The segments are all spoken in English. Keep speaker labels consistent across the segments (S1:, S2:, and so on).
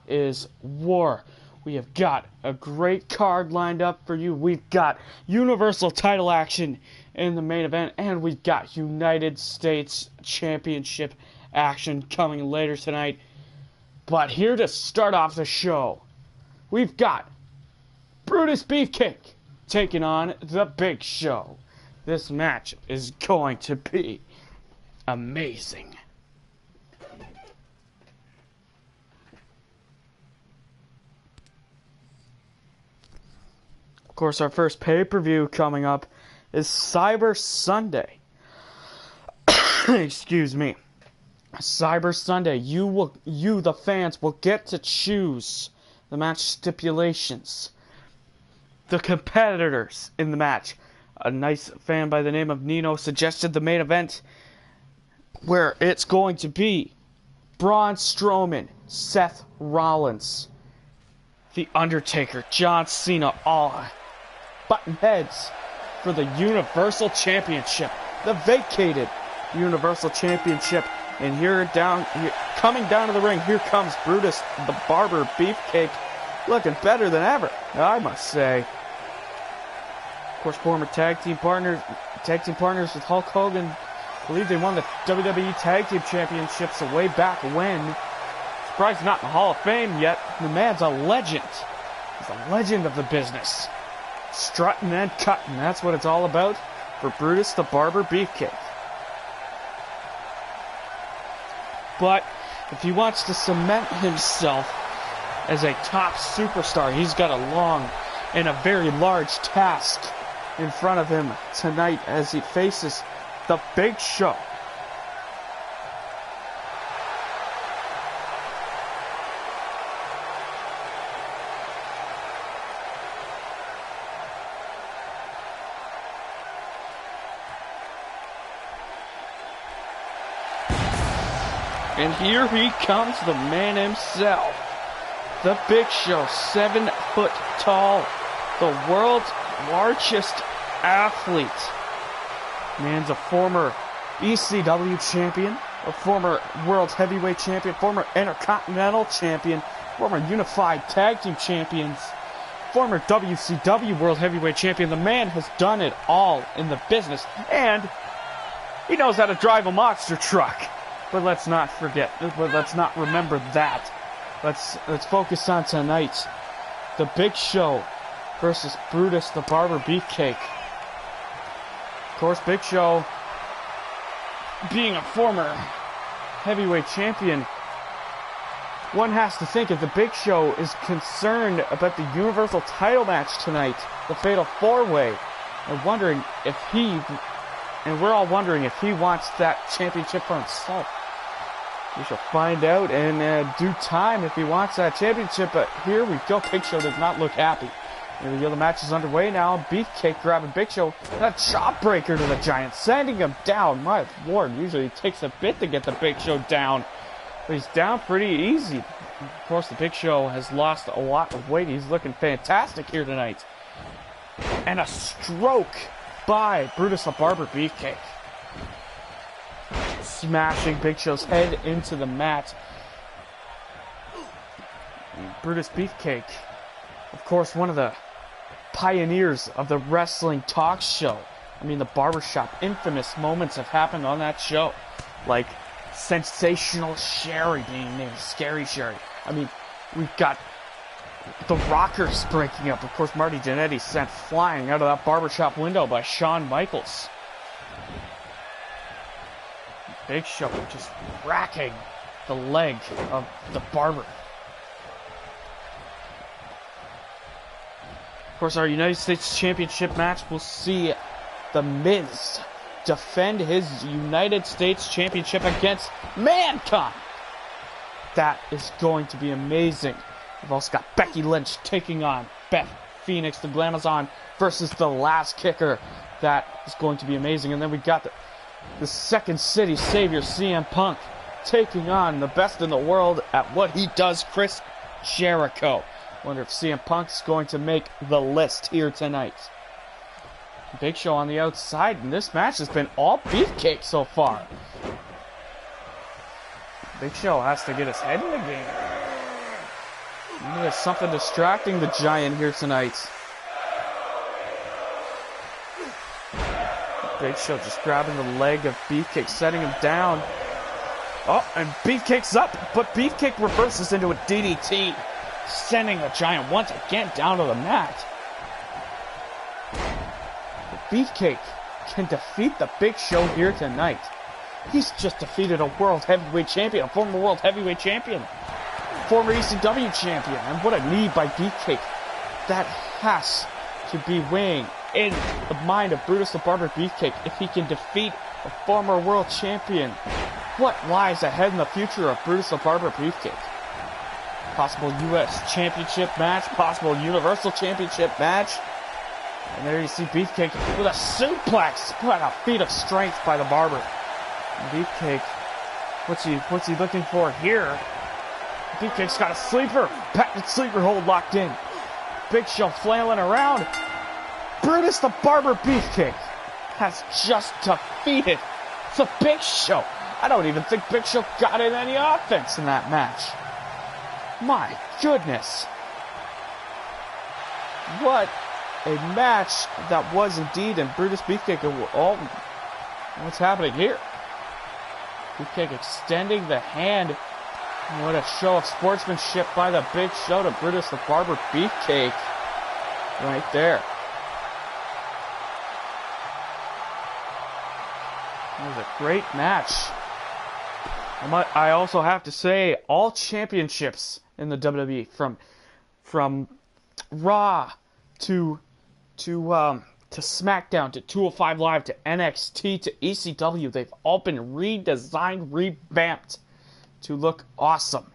S1: Is war. We have got a great card lined up for you. We've got Universal title action in the main event, and we've got United States Championship action coming later tonight. But here to start off the show, we've got Brutus Beefcake taking on the Big Show. This match is going to be amazing. Of course, our first pay-per-view coming up is Cyber Sunday. Excuse me. Cyber Sunday. You, the fans, will get to choose the match stipulations. The competitors in the match. A nice fan by the name of Nino suggested the main event, where it's going to be Braun Strowman, Seth Rollins, The Undertaker, John Cena, all button heads for the Universal Championship, the vacated Universal Championship. And coming down to the ring, here comes Brutus the Barber Beefcake, looking better than ever, I must say. Of course, former tag team partners with Hulk Hogan. I believe they won the WWE Tag Team Championships way back when. Surprised not in the Hall of Fame yet. The man's a legend. He's a legend of the business. Strutting and cutting, that's what it's all about for Brutus the Barber Beefcake. But if he wants to cement himself as a top superstar, he's got a long and a very large task in front of him tonight as he faces the Big Show. And here he comes, the man himself, the Big Show, 7 foot tall, the world's largest athlete. Man's a former ECW champion, a former World Heavyweight champion, former Intercontinental champion, former Unified Tag Team champions, former WCW World Heavyweight champion. The man has done it all in the business, and he knows how to drive a monster truck. But let's not remember that. Let's focus on tonight. The Big Show versus Brutus the Barber Beefcake. Of course, Big Show, being a former heavyweight champion, one has to think if the Big Show is concerned about the Universal title match tonight, the Fatal 4-Way, and we're all wondering if he wants that championship for himself. We shall find out in due time if he wants that championship, but here we go. Big Show does not look happy. Here we go, the match is underway now. Beefcake grabbing Big Show, and a chop breaker to the Giant, sending him down. My lord, usually it takes a bit to get the Big Show down, but he's down pretty easy. Of course, the Big Show has lost a lot of weight. He's looking fantastic here tonight. And a stroke by Brutus the Barber Beefcake, smashing Big Show's head into the mat. Brutus Beefcake, of course, one of the pioneers of the wrestling talk show. I mean, the barbershop, infamous moments have happened on that show, like Sensational Sherry being named Scary Sherry. I mean, we've got the Rockers breaking up. Of course, Marty Jannetty sent flying out of that barbershop window by Shawn Michaels. Big Show just racking the leg of the Barber. Of course, our United States Championship match will see The Miz defend his United States Championship against Mankind. That is going to be amazing. We've also got Becky Lynch taking on Beth Phoenix, the Glamazon, versus the Last Kicker. That is going to be amazing. And then we got the Second City Savior, CM Punk, taking on the best in the world at what he does, Chris Jericho. Wonder if CM Punk is going to make the list here tonight. Big Show on the outside, and this match has been all Beefcake so far. Big Show has to get his head in the game. Maybe there's something distracting the Giant here tonight. Big Show just grabbing the leg of Beefcake, setting him down. Oh, and Beefcake's up, but Beefcake reverses into a DDT, sending the Giant once again down to the mat. But Beefcake can defeat the Big Show here tonight. He's just defeated a world heavyweight champion, a former world heavyweight champion, former ECW champion, and what a knee by Beefcake. That has to be weighing in the mind of Brutus the Barber Beefcake if he can defeat a former world champion. What lies ahead in the future of Brutus the Barber Beefcake? Possible U.S. Championship match, possible Universal Championship match. And there you see Beefcake with a suplex. What a feat of strength by the Barber. And Beefcake, what's he looking for here? Beefcake's got a sleeper. Patented sleeper hold locked in. Big Show flailing around. Brutus the Barber Beefcake has just defeated the Big Show. I don't even think Big Show got in any offense in that match. My goodness. What a match that was indeed. And Brutus Beefcake, oh, what's happening here? Beefcake extending the hand. What a show of sportsmanship by the Big Show to Brutus the Barber Beefcake. Right there. It was a great match. I also have to say, all championships in the WWE, from Raw to SmackDown to 205 Live to NXT to ECW, they've all been redesigned, revamped to look awesome.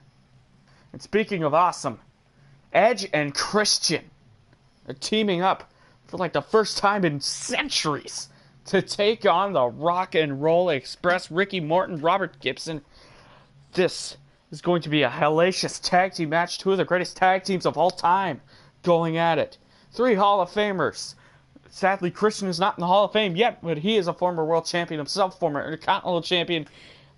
S1: And speaking of awesome, Edge and Christian are teaming up for like the first time in centuries to take on the Rock and Roll Express, Ricky Morton, Robert Gibson. This is going to be a hellacious tag team match. Two of the greatest tag teams of all time going at it. Three Hall of Famers. Sadly, Christian is not in the Hall of Fame yet, but he is a former world champion himself, former Intercontinental champion.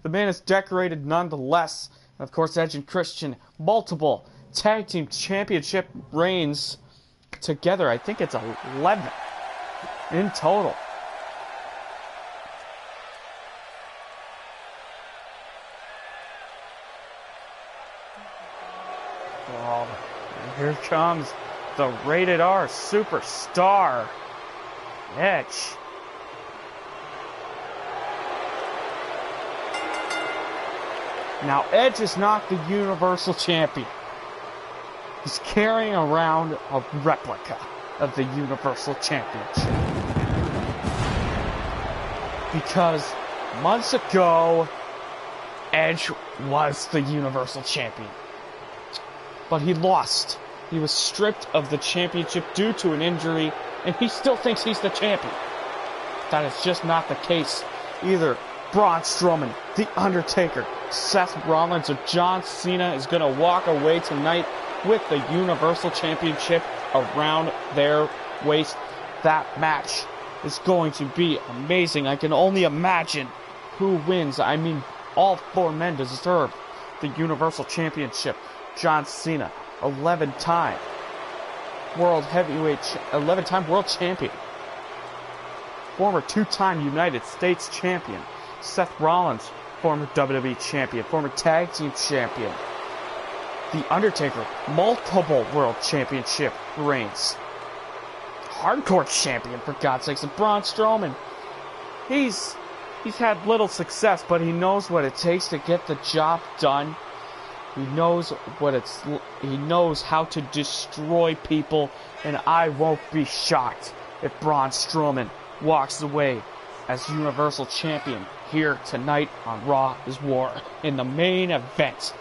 S1: The man is decorated nonetheless. And of course, Edge and Christian, multiple tag team championship reigns together. I think it's 11 in total. Oh, and here comes the Rated R Superstar, Edge. Now, Edge is not the Universal Champion. He's carrying around a replica of the Universal Championship. Because months ago, Edge was the Universal Champion. But he lost. He was stripped of the championship due to an injury, and he still thinks he's the champion. That is just not the case. Either Braun Strowman, The Undertaker, Seth Rollins, or John Cena is going to walk away tonight with the Universal Championship around their waist. That match is going to be amazing. I can only imagine who wins. I mean, all four men deserve the Universal Championship. John Cena, 11-time world heavyweight, 11-time world champion. Former two-time United States champion. Seth Rollins, former WWE champion, former tag team champion. The Undertaker, multiple world championship reigns. Hardcore champion, for God's sakes. And Braun Strowman, he's had little success, but he knows what it takes to get the job done. He knows he knows how to destroy people, and I won't be shocked if Braun Strowman walks away as Universal Champion here tonight on Raw is War in the main event.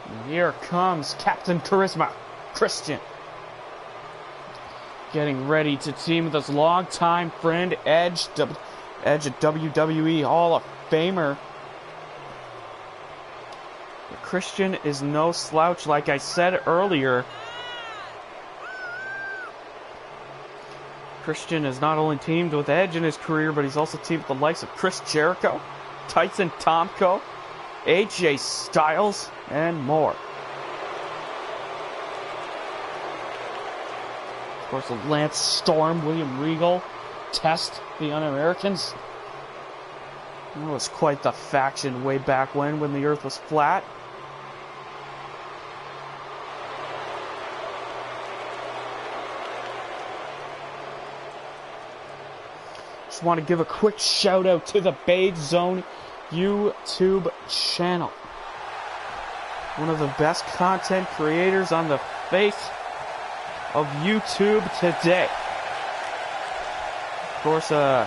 S1: And here comes Captain Charisma, Christian, getting ready to team with his longtime friend Edge, Edge, a WWE Hall of Famer. Christian is no slouch, like I said earlier. Christian has not only teamed with Edge in his career, but he's also teamed with the likes of Chris Jericho, Tyson Tomko, AJ Styles, and more. course, Lance Storm, William Regal, Test, the Un-Americans. That was quite the faction way back when the Earth was flat. Just want to give a quick shout out to the Beige Zone YouTube channel. One of the best content creators on the face of YouTube today. Of course, a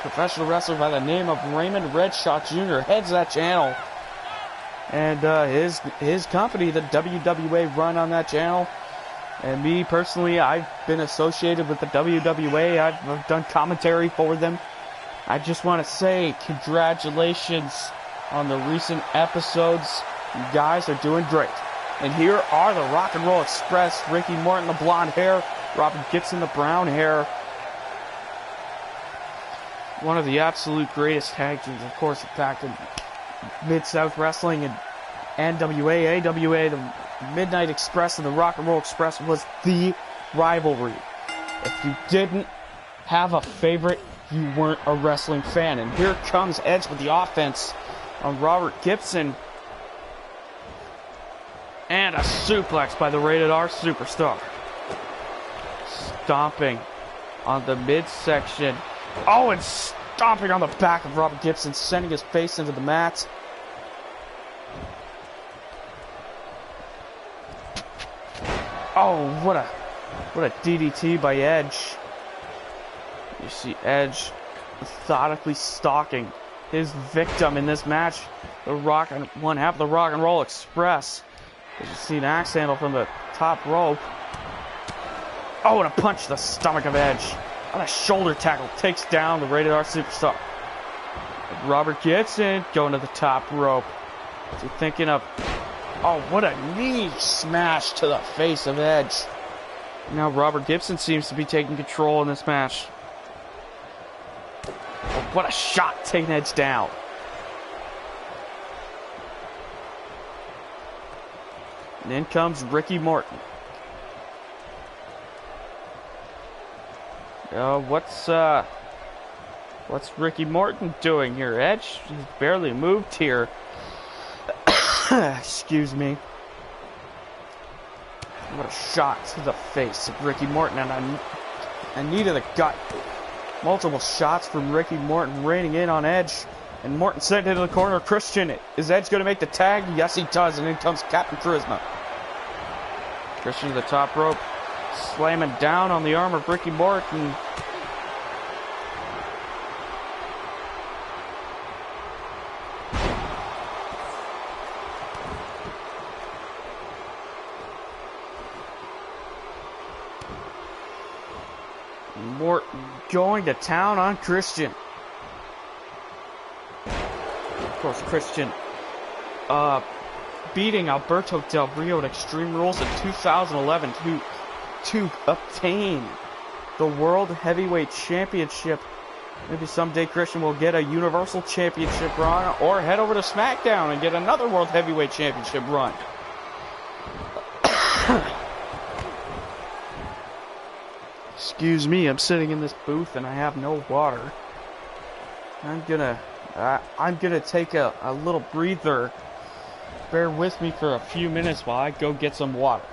S1: professional wrestler by the name of Raymond Redshot Jr. heads that channel. And his company, the WWA, run on that channel. And me personally, I've been associated with the WWA. I've done commentary for them. I just want to say congratulations on the recent episodes. You guys are doing great. And here are the Rock and Roll Express. Ricky Morton, the blonde hair. Robert Gibson, the brown hair. One of the absolute greatest tag teams, of course, back in Mid-South Wrestling and NWA, AWA, the Midnight Express and the Rock and Roll Express was the rivalry. If you didn't have a favorite, you weren't a wrestling fan. And here comes Edge with the offense on Robert Gibson. And a suplex by the Rated R Superstar. Stomping on the midsection. Oh, and stomping on the back of Robert Gibson, sending his face into the mat. Oh, what a DDT by Edge. You see Edge methodically stalking his victim in this match. One half of the Rock and Roll Express. As you see an axe handle from the top rope. Oh, and a punch to the stomach of Edge. On a shoulder tackle, takes down the Rated R Superstar. Robert Gibson going to the top rope. Is he thinking of... Oh, what a knee smash to the face of Edge. Now Robert Gibson seems to be taking control in this match. Oh, what a shot, taking Edge down. And in comes Ricky Morton. What's Ricky Morton doing here, Edge? He's barely moved here. Excuse me. What a shot to the face of Ricky Morton, and a knee to the gut. Multiple shots from Ricky Morton raining in on Edge. And Morton sent into the corner. Christian, is Edge going to make the tag? Yes, he does. And in comes Captain Charisma. Christian to the top rope. Slamming down on the arm of Ricky Morton. Morton going to town on Christian. Of course, Christian beating Alberto Del Rio at Extreme Rules in 2011 to obtain the World Heavyweight Championship. Maybe someday Christian will get a Universal Championship run or head over to SmackDown and get another World Heavyweight Championship run. Excuse me, I'm sitting in this booth and I have no water. I'm gonna take a little breather. Bear with me for a few minutes while I go get some water.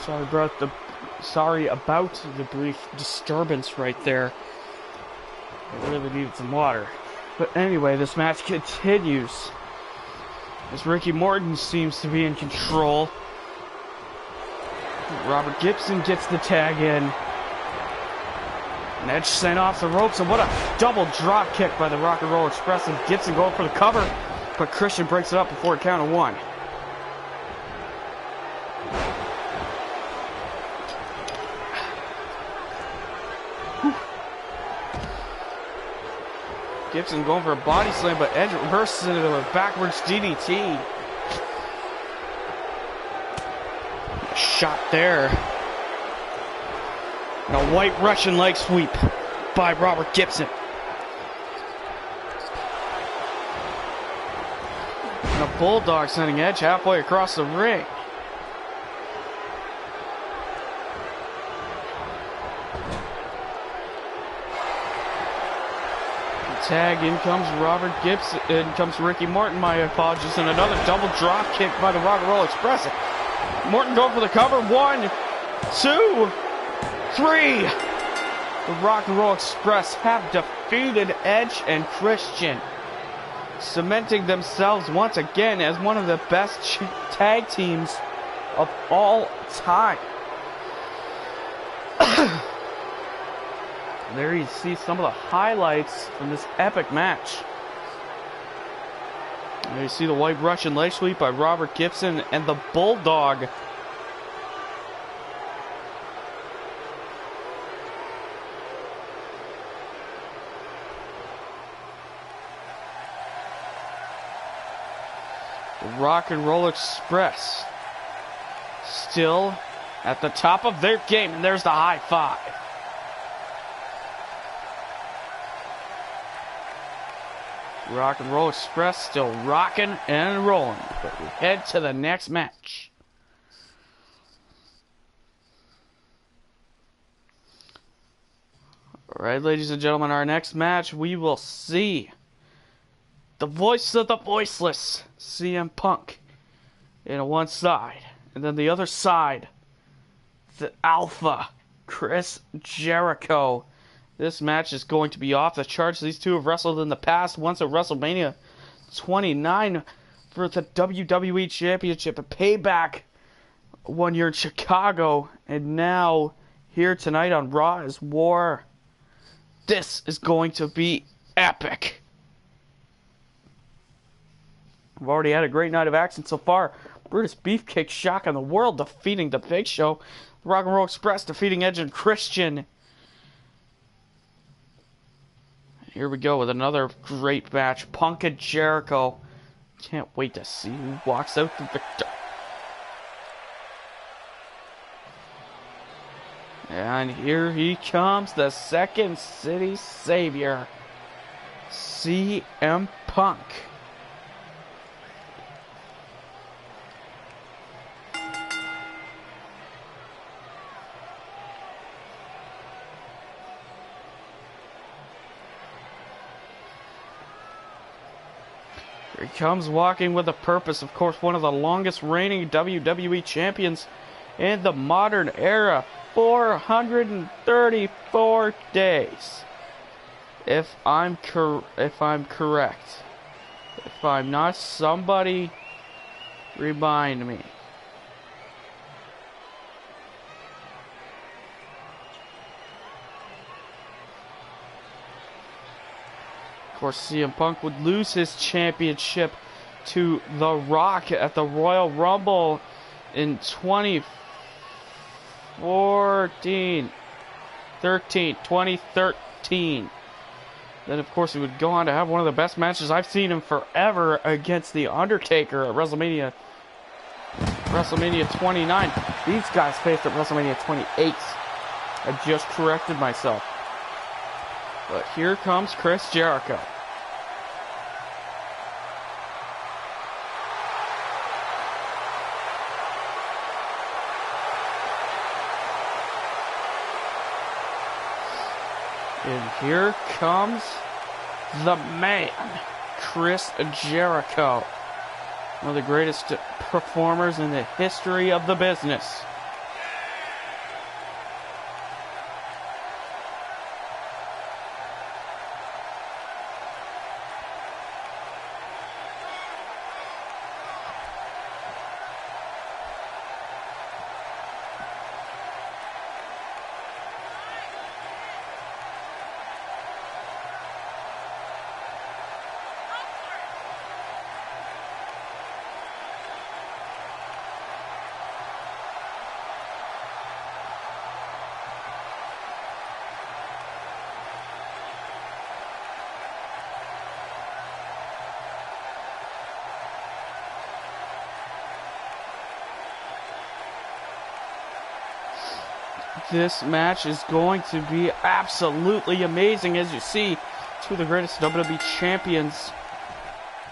S1: Sorry about the Sorry about the brief disturbance right there. I really needed some water. But anyway, this match continues as Ricky Morton seems to be in control. Robert Gibson gets the tag in. And Edge sent off the ropes, and what a double drop kick by the Rock and Roll Express, and Gibson going for the cover, but Christian breaks it up before a count of 1. Gibson going for a body slam, but Edge reverses into a backwards DDT. A shot there. And a white Russian leg sweep by Robert Gibson. And a bulldog sending Edge halfway across the ring. Tag, in comes Robert Gibson, in comes Ricky Morton, my apologies, and another double drop kick by the Rock and Roll Express. Morton going for the cover, 1, 2, 3. The Rock and Roll Express have defeated Edge and Christian, cementing themselves once again as one of the best tag teams of all time. There you see some of the highlights from this epic match. There you see the white Russian leg sweep by Robert Gibson and the Bulldog. The Rock and Roll Express still at the top of their game, and there's the high five. Rock and Roll Express still rocking and rolling, but we head to the next match. Alright, ladies and gentlemen, our next match, we will see the voice of the voiceless, CM Punk, in one side, and then the other side, the Alpha, Chris Jericho. This match is going to be off the charts. These two have wrestled in the past, once at WrestleMania 29 for the WWE Championship, a Payback 1 year in Chicago, and now here tonight on Raw is War. This is going to be epic. We've already had a great night of action so far. Brutus Beefcake shocking the world, defeating the Big Show. The Rock and Roll Express defeating Edge and Christian. Here we go with another great match. Punk and Jericho. Can't wait to see who walks out the victor. And here he comes, the Second City Savior, CM Punk. Here he comes walking with a purpose. Of course, one of the longest reigning WWE champions in the modern era. 434 days. If I'm correct. If I'm not, somebody remind me. Of course, CM Punk would lose his championship to The Rock at the Royal Rumble in 2013. Then, of course, he would go on to have one of the best matches I've seen him forever against The Undertaker at WrestleMania 29. These guys faced at WrestleMania 28. I just corrected myself. But here comes Chris Jericho. And here comes the man, Chris Jericho. One of the greatest performers in the history of the business. This match is going to be absolutely amazing. As you see, two of the greatest WWE champions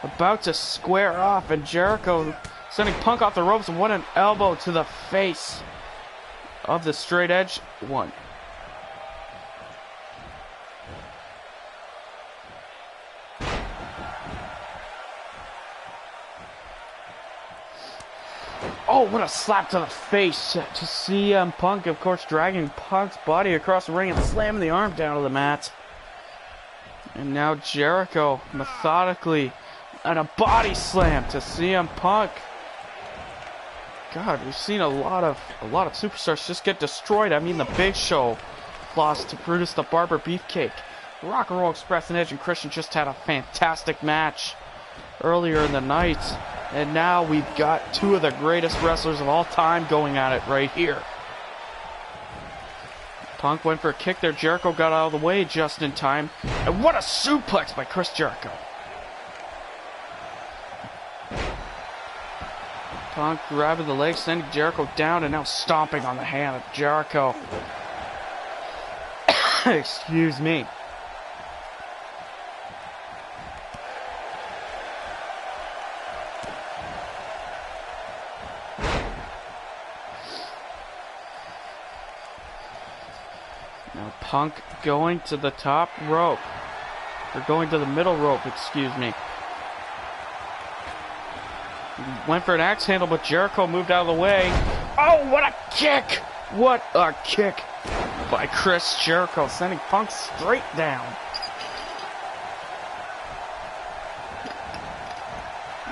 S1: about to square off, and Jericho sending Punk off the ropes, and what an elbow to the face of the straight edge one. Oh, what a slap to the face to CM Punk, of course, dragging Punk's body across the ring and slamming the arm down to the mat. And now Jericho methodically and a body slam to CM Punk. God, we've seen a lot of superstars just get destroyed. I mean, the Big Show lost to Brutus the Barber Beefcake. Rock and Roll Express and Edge and Christian just had a fantastic match earlier in the night. And now we've got two of the greatest wrestlers of all time going at it right here. Punk went for a kick there. Jericho got out of the way just in time. And what a suplex by Chris Jericho. Punk grabbing the leg, sending Jericho down, and now stomping on the hand of Jericho. Excuse me. Now Punk going to the top rope. Or going to the middle rope, excuse me. Went for an axe handle, but Jericho moved out of the way. Oh, what a kick! What a kick by Chris Jericho, sending Punk straight down.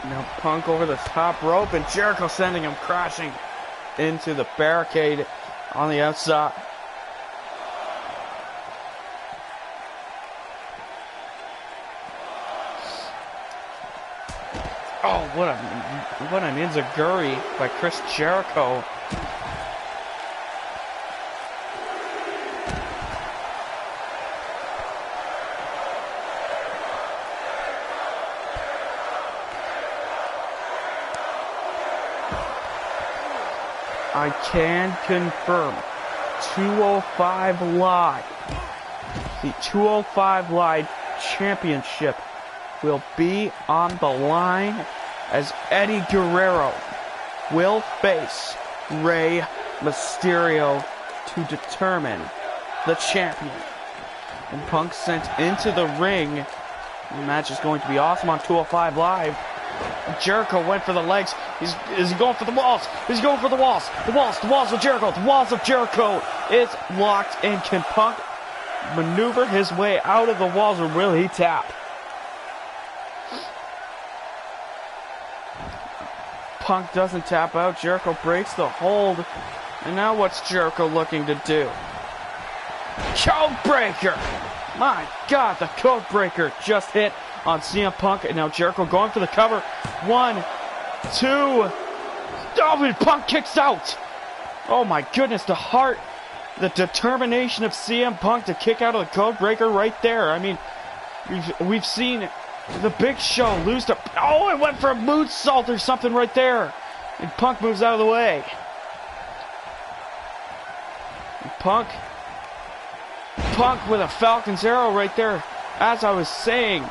S1: Now Punk over the top rope, and Jericho sending him crashing into the barricade on the outside. Oh, what an enziguri by Chris Jericho. I can confirm 205 Live. The 205 Live Championship will be on the line as Eddie Guerrero will face Rey Mysterio to determine the champion. And Punk sent into the ring. The match is going to be awesome on 205 Live. Jericho went for the legs. Is he going for the walls? He's going for the walls. The walls of Jericho. The walls of Jericho is locked. And can Punk maneuver his way out of the walls, or will he tap? Punk doesn't tap out. Jericho breaks the hold. And now what's Jericho looking to do? Code breaker! My God, the code breaker just hit on CM Punk. And now Jericho going for the cover. 1, 2. Oh, and Punk kicks out. Oh my goodness, the heart, the determination of CM Punk to kick out of the code breaker right there. I mean, we've seen the Big Show lose to... Oh, it went for a moonsault or something right there. And Punk moves out of the way. And Punk with a Falcon's Arrow right there. As I was saying,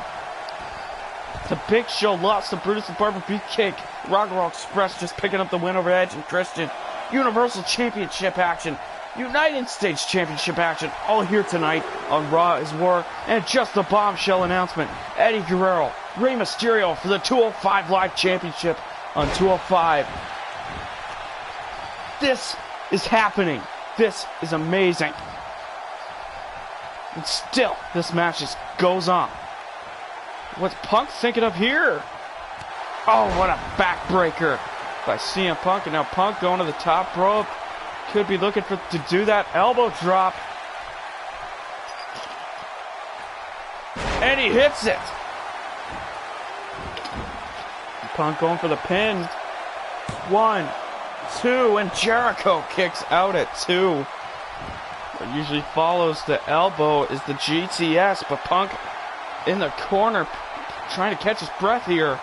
S1: the Big Show lost to Brutus the Barber Beefcake. Rock and Roll Express just picking up the win over Edge and Christian. Universal Championship action. United States Championship action, all here tonight on Raw is War. And just a bombshell announcement, Eddie Guerrero, Rey Mysterio for the 205 Live Championship on 205. This is happening. This is amazing. And still, this match just goes on. What's Punk thinking of here? Oh, what a backbreaker by CM Punk. And now Punk going to the top rope. Could be looking to do that elbow drop. And he hits it. Punk going for the pin. 1, 2, and Jericho kicks out at 2. What usually follows the elbow is the GTS, but Punk in the corner trying to catch his breath here.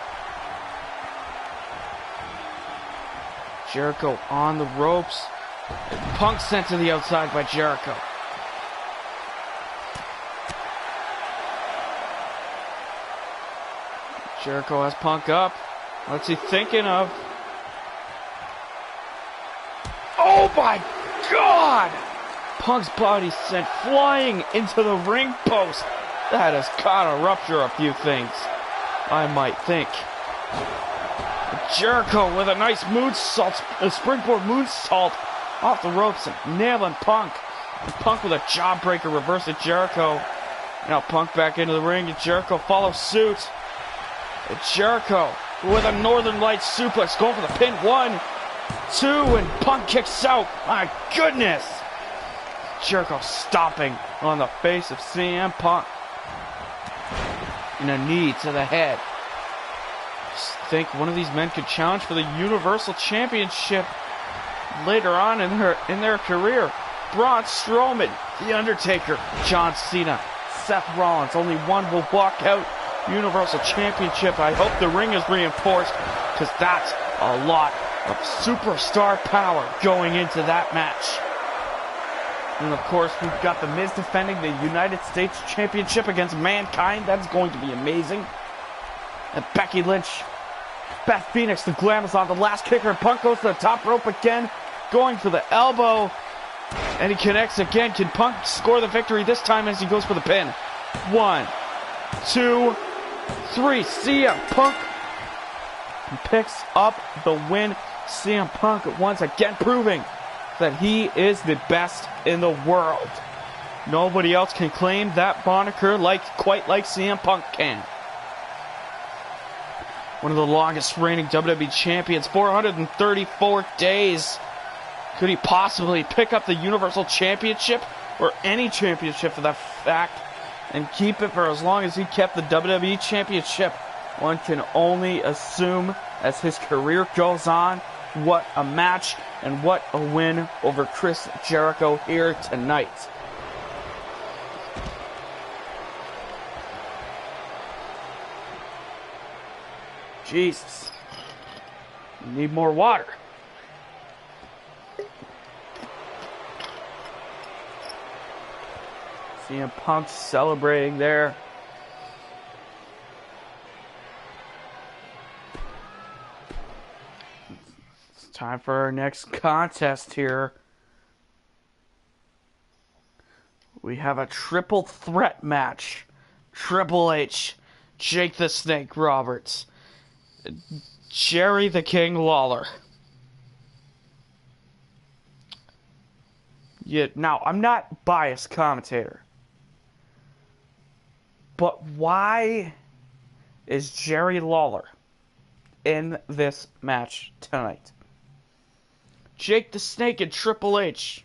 S1: Jericho on the ropes. Punk sent to the outside by Jericho. Jericho has Punk up. What's he thinking of? Oh my God! Punk's body sent flying into the ring post. That has gotta rupture a few things, I might think. Jericho with a nice moonsault, a springboard moonsault off the ropes and nailing Punk. And Punk with a jawbreaker reversing Jericho. Now Punk back into the ring and Jericho follows suit. And Jericho with a Northern Lights suplex going for the pin. 1, 2, and Punk kicks out. My goodness! Jericho stomping on the face of CM Punk. And a knee to the head. Just think one of these men could challenge for the Universal Championship later on in their career. Braun Strowman, The Undertaker, John Cena, Seth Rollins. Only one will walk out Universal Championship. I hope the ring is reinforced, because that's a lot of superstar power going into that match. And of course, we've got The Miz defending the United States Championship against Mankind. That's going to be amazing. And Becky Lynch, Beth Phoenix, the Glamazon, the last kicker, and Punk goes to the top rope again, going for the elbow. And he connects again. Can Punk score the victory this time as he goes for the pin? 1, 2, 3. CM Punk picks up the win. CM Punk once again proving that he is the best in the world. Nobody else can claim that moniker quite like CM Punk can. One of the longest reigning WWE champions, 434 days. Could he possibly pick up the Universal Championship, or any championship for that fact, and keep it for as long as he kept the WWE Championship? One can only assume as his career goes on. What a match and what a win over Chris Jericho here tonight. Jesus. Need more water. CM Punk celebrating there. It's time for our next contest here. We have a triple threat match. Triple H, Jake the Snake Roberts, Jerry the King Lawler. Yeah, now, I'm not biased commentator. But why is Jerry Lawler in this match tonight? Jake the Snake and Triple H.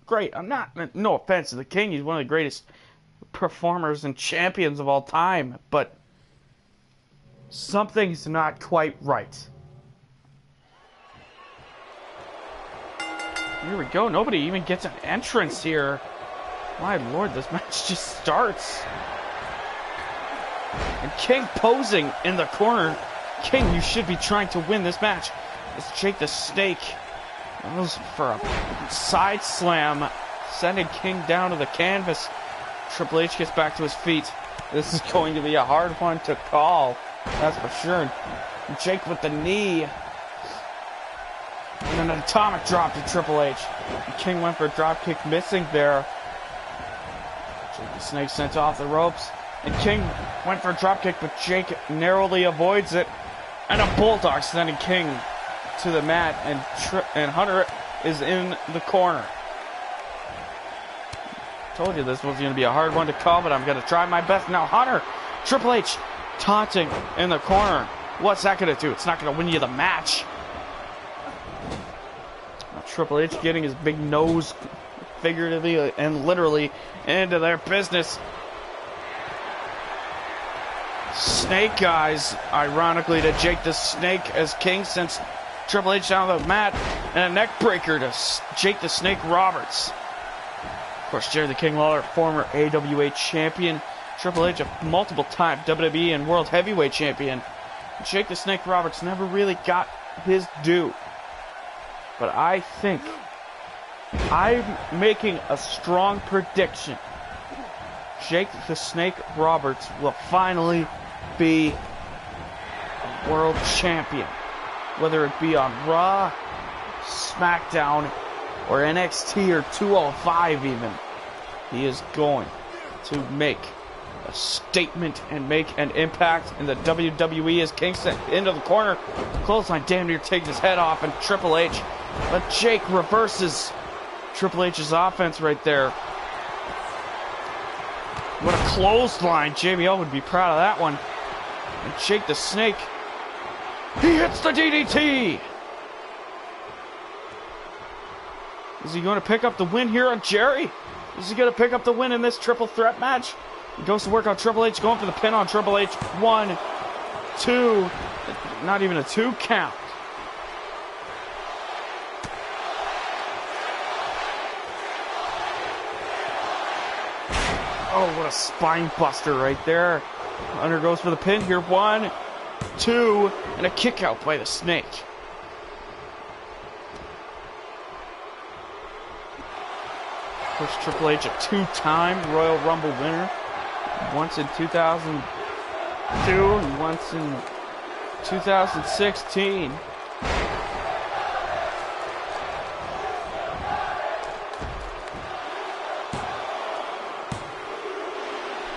S1: Great. I'm not, no offense to the King. He's one of the greatest performers and champions of all time. But something's not quite right. Here we go. Nobody even gets an entrance here. My lord, this match just starts. And King posing in the corner. King, you should be trying to win this match. It's Jake the Snake. Goes for a side slam, sending King down to the canvas. Triple H gets back to his feet. This is going to be a hard one to call. That's for sure. Jake with the knee. And an atomic drop to Triple H. King went for a drop kick, missing there. Jake the Snake sent off the ropes. And King went for a drop kick, but Jake narrowly avoids it. And a bulldog sending King to the mat. And Hunter is in the corner. Told you this was going to be a hard one to call, but I'm going to try my best. Now Hunter, Triple H taunting in the corner. What's that going to do? It's not going to win you the match. Now, Triple H getting his big nose figuratively and literally into their business. Snake Eyes, ironically, to Jake the Snake as King sends Triple H down the mat, and a neck breaker to Jake the Snake Roberts. Of course, Jerry the King Lawler, former AWA champion. Triple H, a multiple-time WWE and World Heavyweight champion. Jake the Snake Roberts never really got his due. But I think I'm making a strong prediction. Jake the Snake Roberts will finally be a world champion. Whether it be on Raw, SmackDown, or NXT or 205 even. He is going to make a statement and make an impact in the WWE as Kingston into the corner. Clothesline damn near taking his head off, and Triple H. But Jake reverses Triple H's offense right there. What a clothesline. JBL would be proud of that one. And Jake the Snake, he hits the DDT. Is he going to pick up the win here on Jerry? Is he going to pick up the win in this triple threat match? He goes to work on Triple H, going for the pin on Triple H. 1, 2, not even a 2 count. Oh, what a spine buster right there. Hunter goes for the pin here. 1, 2, and a kick out by the Snake. Of course, Triple H, a 2-time Royal Rumble winner. Once in 2002 and once in 2016.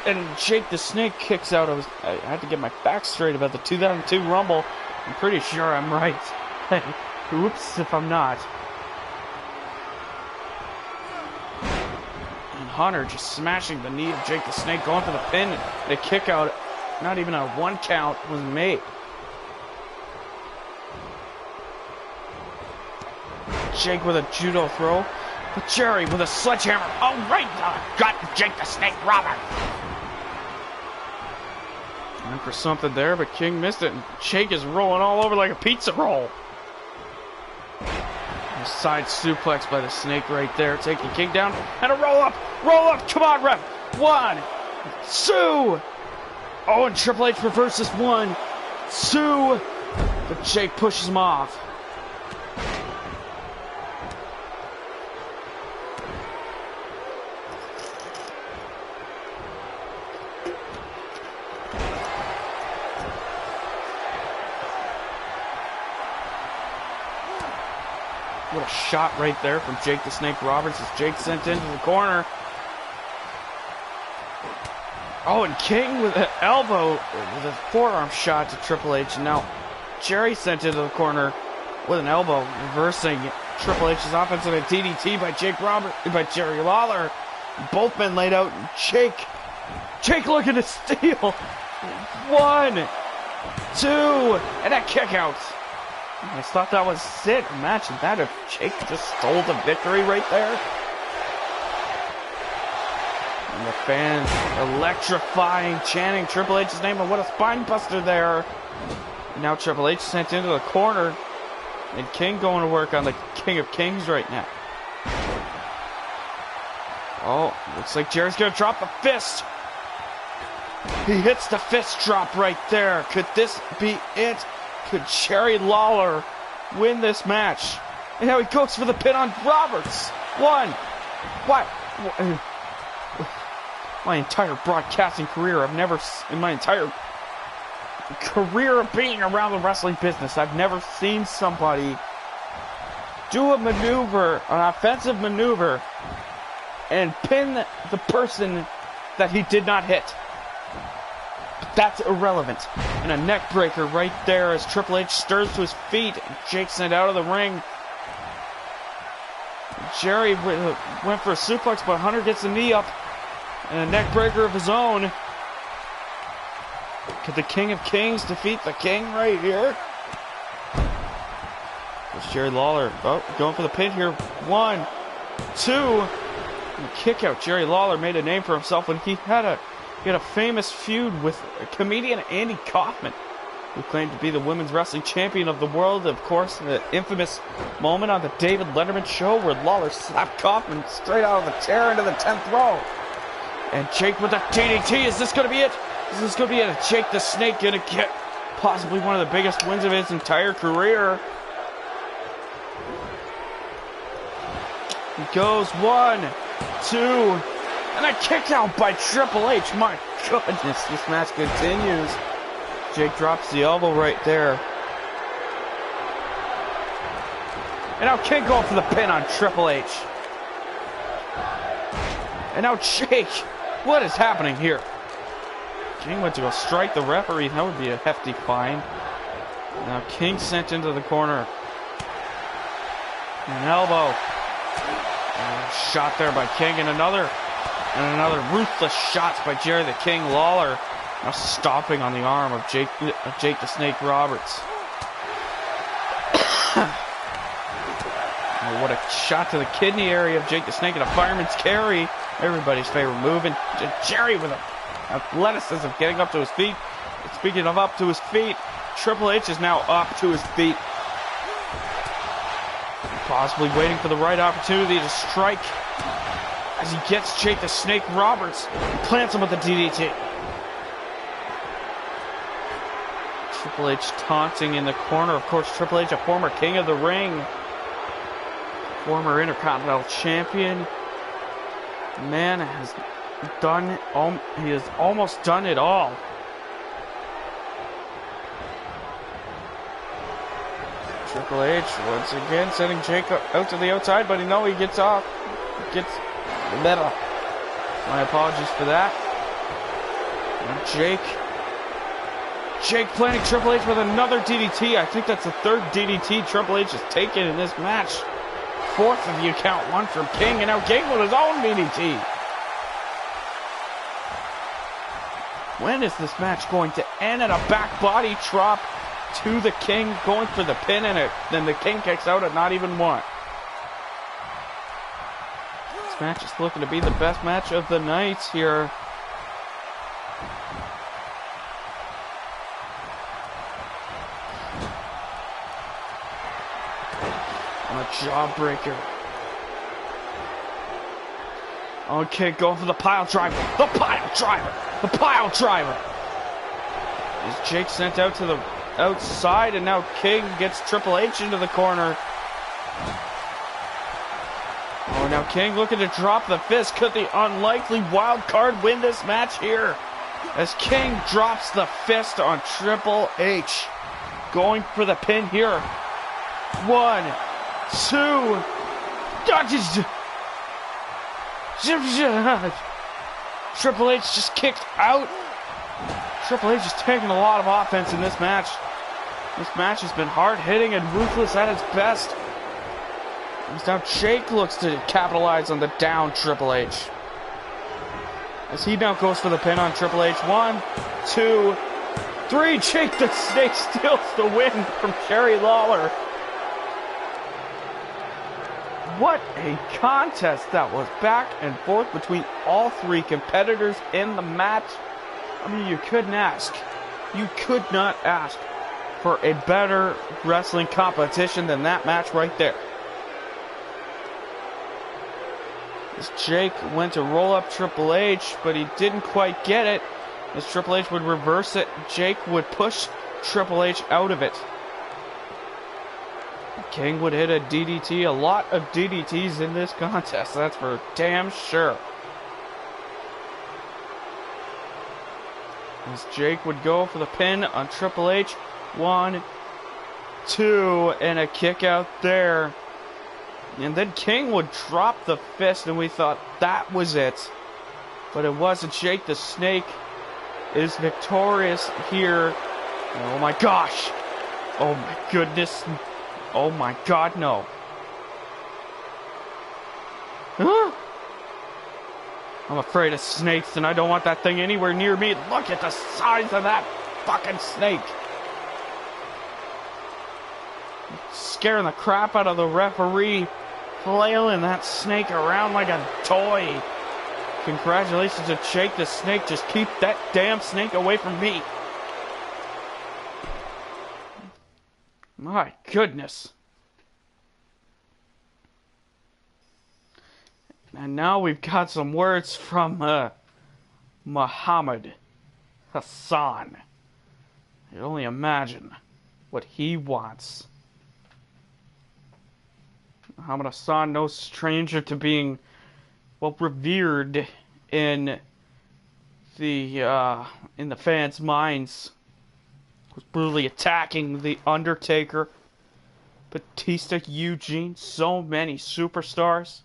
S1: And Jake the Snake kicks out. I had to get my facts straight about the 2002 Rumble. I'm pretty sure I'm right. Oops, if I'm not. And Hunter just smashing the knee of Jake the Snake, going for the pin. The kick out, not even a 1 count, was made. Jake with a judo throw. But Jerry with a sledgehammer. Oh, right got Jake the Snake Roberts. Went for something there, but King missed it. And Jake is rolling all over like a pizza roll. A side suplex by the Snake right there, taking King down. And a roll up. Roll up. Come on, ref. 1, 2. Oh, and Triple H reverses 1, 2. But Jake pushes him off. What a shot right there from Jake the Snake Roberts as Jake sent into the corner. Oh, and King with an elbow, with a forearm shot to Triple H. And now Jerry sent into the corner with an elbow, reversing Triple H's offense and a DDT by Jerry Lawler. Both men laid out. And Jake looking to steal. 1, 2, and a kick out. I thought that was it. Imagine that if Jake just stole the victory right there. And the fans electrifying, chanting Triple H's name. And what a spine buster there. Now Triple H sent into the corner. And King going to work on the King of Kings right now. Oh, looks like Jerry's going to drop the fist. He hits the fist drop right there. Could this be it? Could Jerry Lawler win this match? And now he goes for the pin on Roberts. 1. What? My entire broadcasting career, in my entire career of being around the wrestling business, I've never seen somebody do a maneuver, an offensive maneuver, and pin the person that he did not hit. But that's irrelevant. And a neck breaker right there as Triple H stirs to his feet. And Jake sent out of the ring. Jerry went for a suplex, but Hunter gets the knee up. And a neck breaker of his own. Could the King of Kings defeat the King right here? There's Jerry Lawler. Oh, going for the pin here. 1, 2. And a kick out. Jerry Lawler made a name for himself when he had a famous feud with comedian Andy Kaufman, who claimed to be the women's wrestling champion of the world. Of course, the infamous moment on the David Letterman show where Lawler slapped Kaufman straight out of the chair into the 10th row. And Jake with the DDT. Is this going to be it? Is this going to be it? Jake the Snake going to get possibly one of the biggest wins of his entire career. He goes 1, 2, and a kick out by Triple H. My goodness, this match continues. Jake drops the elbow right there. And now King going for the pin on Triple H. And now Jake. What is happening here? King went to go strike the referee. That would be a hefty fine. Now King sent into the corner. An elbow. And a shot there by King. And another ruthless shots by Jerry the King Lawler. Now stomping on the arm of Jake the Snake Roberts. What a shot to the kidney area of Jake the Snake and a fireman's carry. Everybody's favorite move. And Jerry with athleticism getting up to his feet. Speaking of up to his feet, Triple H is now up to his feet. Possibly waiting for the right opportunity to strike as he gets Jake the Snake Roberts and plants him with the DDT. Triple H taunting in the corner. Of course, Triple H, a former King of the Ring. Former Intercontinental Champion. Man has done, he has almost done it all. Triple H once again sending Jake out to the outside, but he gets off. Gets better. My apologies for that. And Jake planting Triple H with another DDT. I think that's the third DDT Triple H has taken in this match. Fourth of the account, one from King, and now King with his own DDT. When is this match going to end? And a back body drop to the King, going for the pin, and then the King kicks out at not even one. This match is looking to be the best match of the night here. A jawbreaker. Okay, going for the pile driver. The pile driver. The pile driver. Is Jake sent out to the outside, and now King gets Triple H into the corner. Oh, now King looking to drop the fist. Could the unlikely wild card win this match here? As King drops the fist on Triple H. Going for the pin here. 1, 2. Triple H just kicked out. Triple H is taking a lot of offense in this match. This match has been hard-hitting and ruthless at its best. As now Jake looks to capitalize on the down Triple H. As he now goes for the pin on Triple H. 1, 2, 3. Jake the Snake steals the win from Jerry Lawler. What a contest that was, back and forth between all three competitors in the match. I mean, you couldn't ask. You could not ask for a better wrestling competition than that match right there. As Jake went to roll up Triple H, but he didn't quite get it. As Triple H would reverse it, Jake would push Triple H out of it. King would hit a DDT, a lot of DDTs in this contest, that's for damn sure. As Jake would go for the pin on Triple H. 1, 2, and a kick out there. And then King would drop the fist, and we thought that was it. But it wasn't. Jake the Snake is victorious here. Oh my gosh. Oh my goodness. Oh my God, no. Huh? I'm afraid of snakes, and I don't want that thing anywhere near me. Look at the size of that fucking snake. Scaring the crap out of the referee. Flailing that snake around like a toy. Congratulations to Jake the Snake. Just keep that damn snake away from me. My goodness. And now we've got some words from Muhammad Hassan. You can only imagine what he wants. Muhammad Hassan, no stranger to being, well, revered in the fans' minds, was brutally attacking The Undertaker, Batista, Eugene, so many superstars.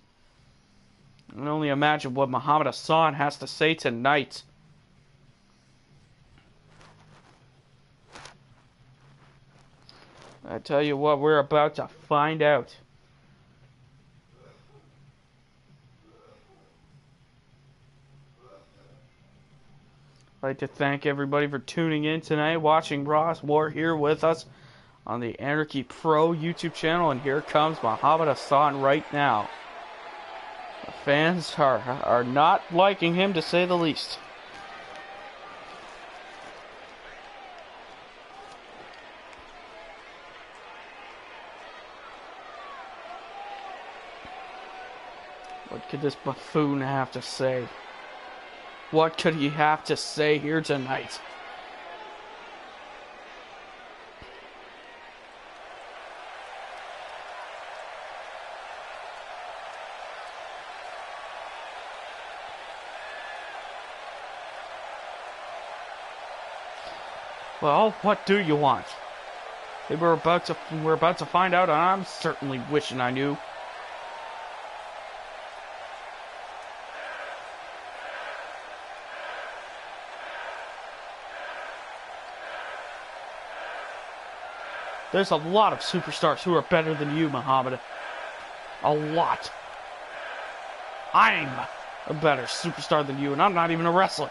S1: I can only imagine what Muhammad Hassan has to say tonight. I tell you what, we're about to find out. I'd like to thank everybody for tuning in tonight, watching Raw is War here with us on the Anarchy Pro YouTube channel, and here comes Muhammad Hassan right now. The fans are not liking him, to say the least. What could this buffoon have to say? What could he have to say here tonight? Well, what do you want? We're about to find out, and I'm certainly wishing I knew. There's a lot of superstars who are better than you, Muhammad. A lot. I'm a better superstar than you, and I'm not even a wrestler.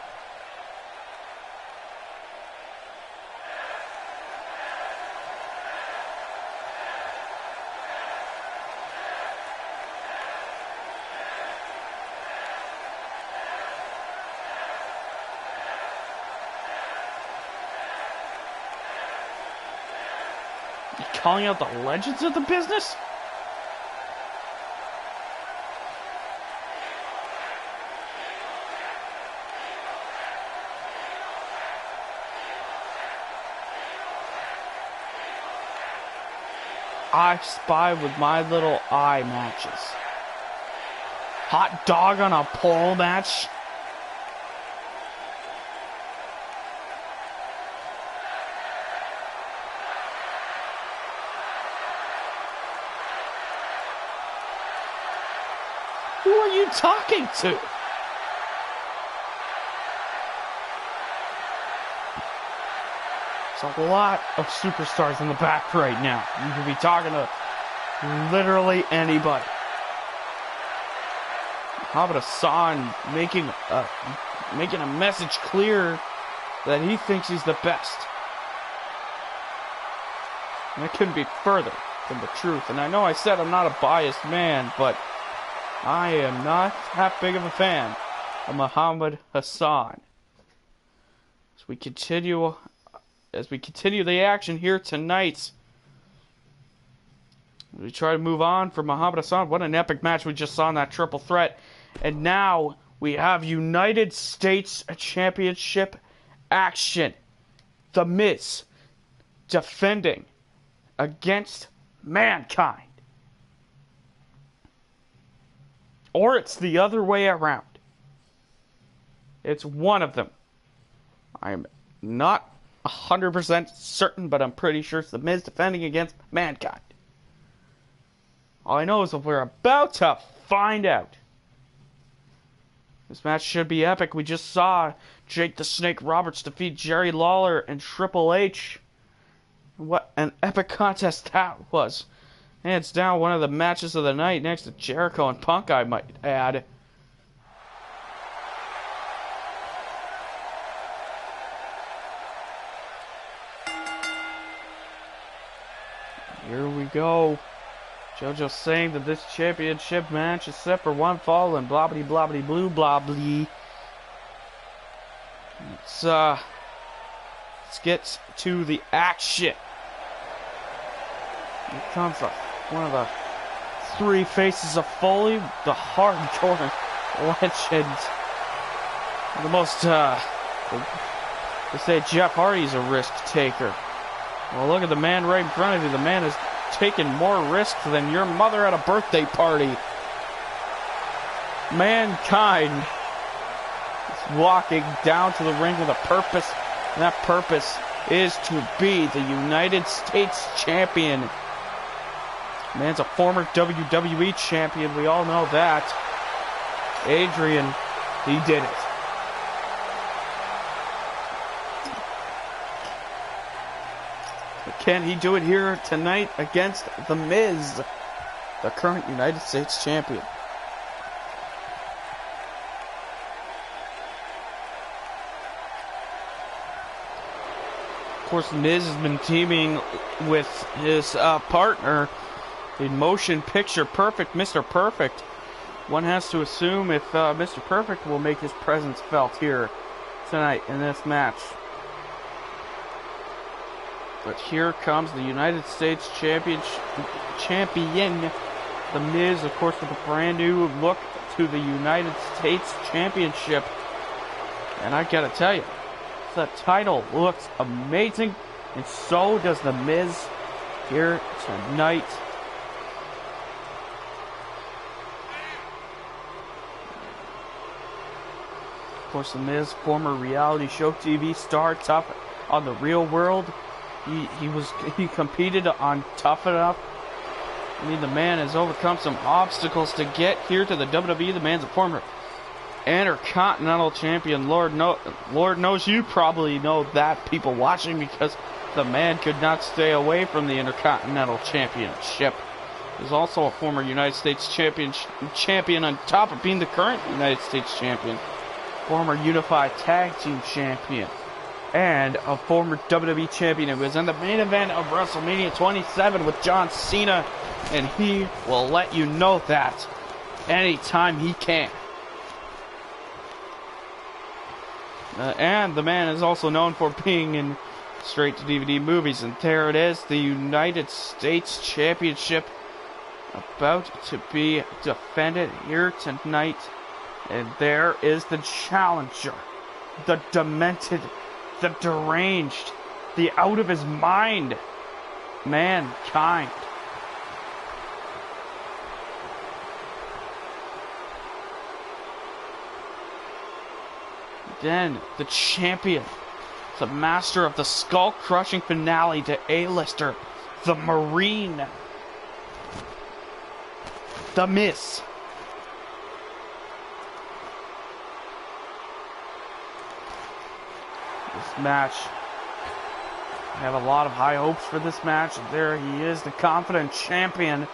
S1: Calling out the legends of the business? I spy with my little eye matches. Hot dog on a pole match? Who are you talking to? There's a lot of superstars in the back right now. You could be talking to literally anybody. Muhammad Hassan making a message clear that he thinks he's the best. And that couldn't be further from the truth. And I know I said I'm not a biased man, but I am not that big of a fan of Muhammad Hassan. As we continue the action here tonight, we try to move on from Muhammad Hassan. What an epic match we just saw in that triple threat. And now we have United States Championship action. The Miz defending against Mankind. Or it's the other way around. It's one of them. I'm not 100% certain, but I'm pretty sure it's the Miz defending against Mankind. All I know is that we're about to find out. This match should be epic. We just saw Jake the Snake Roberts defeat Jerry Lawler and Triple H. What an epic contest that was. Hands down, one of the matches of the night next to Jericho and Punk, I might add. Here we go. JoJo saying that this championship match is set for one fall and blah blah blah blah blue blah blah. Let's get to the action. Here comes one of the three faces of Foley, the hardcore legend. The most, they say Jeff Hardy's a risk taker. Well, look at the man right in front of you. The man is taking more risks than your mother at a birthday party. Mankind is walking down to the ring with a purpose, and that purpose is to be the United States champion. Man's a former WWE champion, we all know that. Adrian, he did it. But can he do it here tonight against The Miz, the current United States champion? Of course, Miz has been teaming with his partner in Motion Picture Perfect, Mr. Perfect. One has to assume if Mr. Perfect will make his presence felt here tonight in this match. But here comes the United States champion, The Miz, of course, with a brand new look to the United States Championship. And I gotta tell you, the title looks amazing, and so does The Miz here tonight. Of course, The Miz, former reality show TV star, tough on the Real World. He competed on Tough Enough. I mean, the man has overcome some obstacles to get here to the WWE. The man's a former Intercontinental Champion. Lord knows you probably know that, people watching, because the man could not stay away from the Intercontinental Championship. He's also a former United States champion on top of being the current United States champion. Former Unified Tag Team Champion. And a former WWE champion who was in the main event of WrestleMania 27 with John Cena. And he will let you know that anytime he can. And the man is also known for being in straight-to-DVD movies. And there it is, the United States Championship about to be defended here tonight. And there is the challenger, the demented, the deranged, the out of his mind, Mankind. Then the champion, the master of the skull-crushing finale to A-lister, the Marine, The Miz. This match, I have a lot of high hopes for this match. There he is, the confident champion.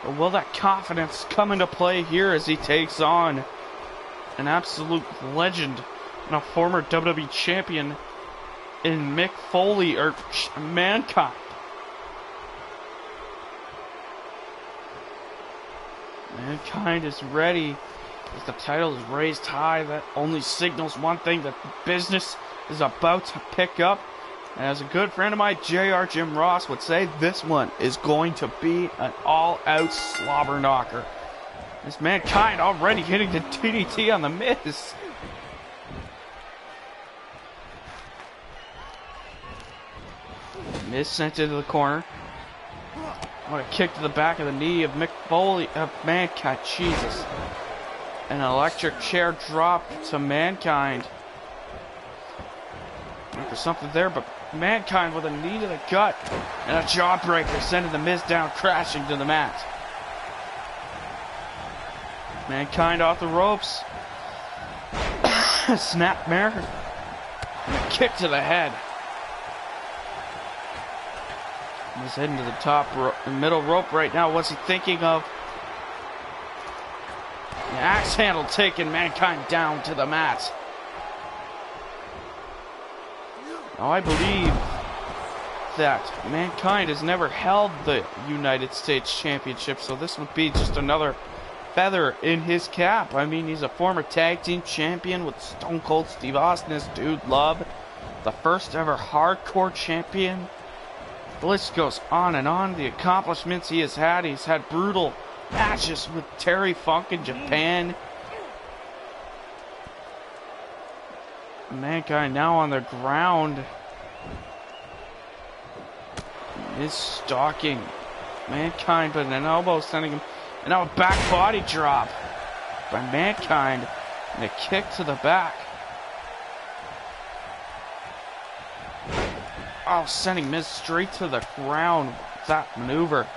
S1: But will that confidence come into play here as he takes on an absolute legend and a former WWE champion in Mick Foley, or Mankind? Mankind is ready. As the title is raised high, that only signals one thing, that business is about to pick up. And as a good friend of mine, JR Jim Ross, would say, this one is going to be an all-out slobber knocker. This Mankind already hitting the DDT on The Miz. Miz sent into the corner. What a kick to the back of the knee of Mick Foley, of Mankind, Jesus. An electric chair drop to Mankind. There's something there, but Mankind with a knee to the gut and a jawbreaker, sending The Miz down crashing to the mat. Mankind off the ropes. Snapmare. And a kick to the head. He's heading to the top middle rope right now. What's he thinking of? The axe handle taking Mankind down to the mat. Now I believe that Mankind has never held the United States Championship, so this would be just another feather in his cap. I mean, he's a former tag team champion with Stone Cold Steve Austin as Dude Love, the first ever hardcore champion. The list goes on and on. The accomplishments he has had. He's had brutal matches with Terry Funk in Japan. Mankind now on the ground is stalking Mankind, but an elbow sending him, and now a back body drop by Mankind, and a kick to the back. Oh, sending Miz straight to the ground with that maneuver.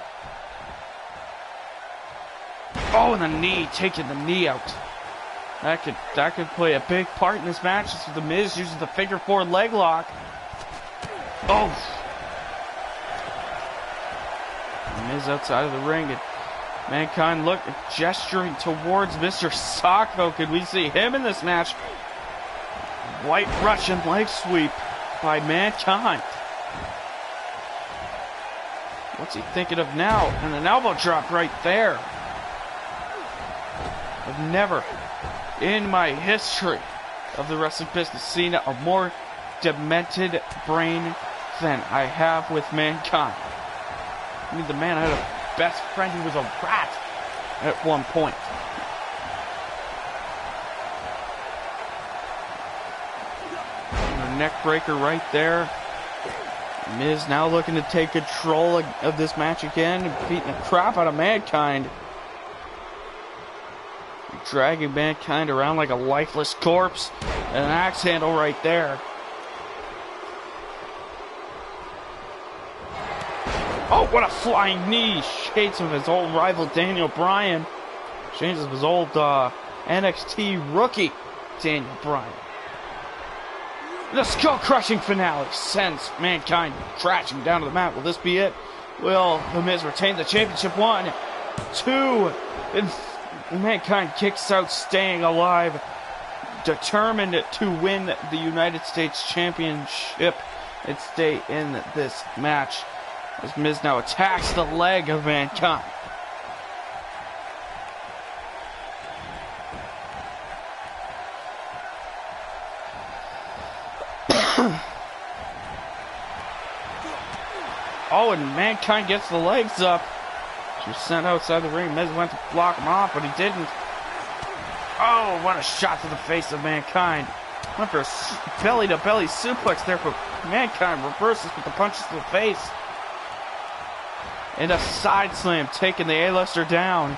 S1: Oh, and the knee, taking the knee out. That could play a big part in this match. This is the Miz using the figure 4 leg lock. Oh. Miz outside of the ring, and Mankind gesturing towards Mr. Sacco. Could we see him in this match? White Russian leg sweep by Mankind. What's he thinking of now? And an elbow drop right there. I've never, in my history of the wrestling business, seen a more demented brain than I have with Mankind. I mean, the man had a best friend who was a rat at one point. And a neck breaker right there. Miz now looking to take control of this match again, beating the crap out of Mankind. Dragging Mankind around like a lifeless corpse. And an axe handle right there. Oh, what a flying knee! Shades of his old rival Daniel Bryan. Shades of his old NXT rookie Daniel Bryan. The skull-crushing finale sends Mankind crashing down to the mat. Will this be it? Will The Miz retain the championship? 1, 2, and Mankind kicks out, staying alive, determined to win the United States Championship and stay in this match. As Miz now attacks the leg of Mankind. Oh, and Mankind gets the legs up. She was sent outside the ring. Miz went to block him off, but he didn't. Oh, what a shot to the face of Mankind. Went for a belly-to-belly suplex there, but Mankind reverses with the punches to the face. And a side slam, taking the A-lister down.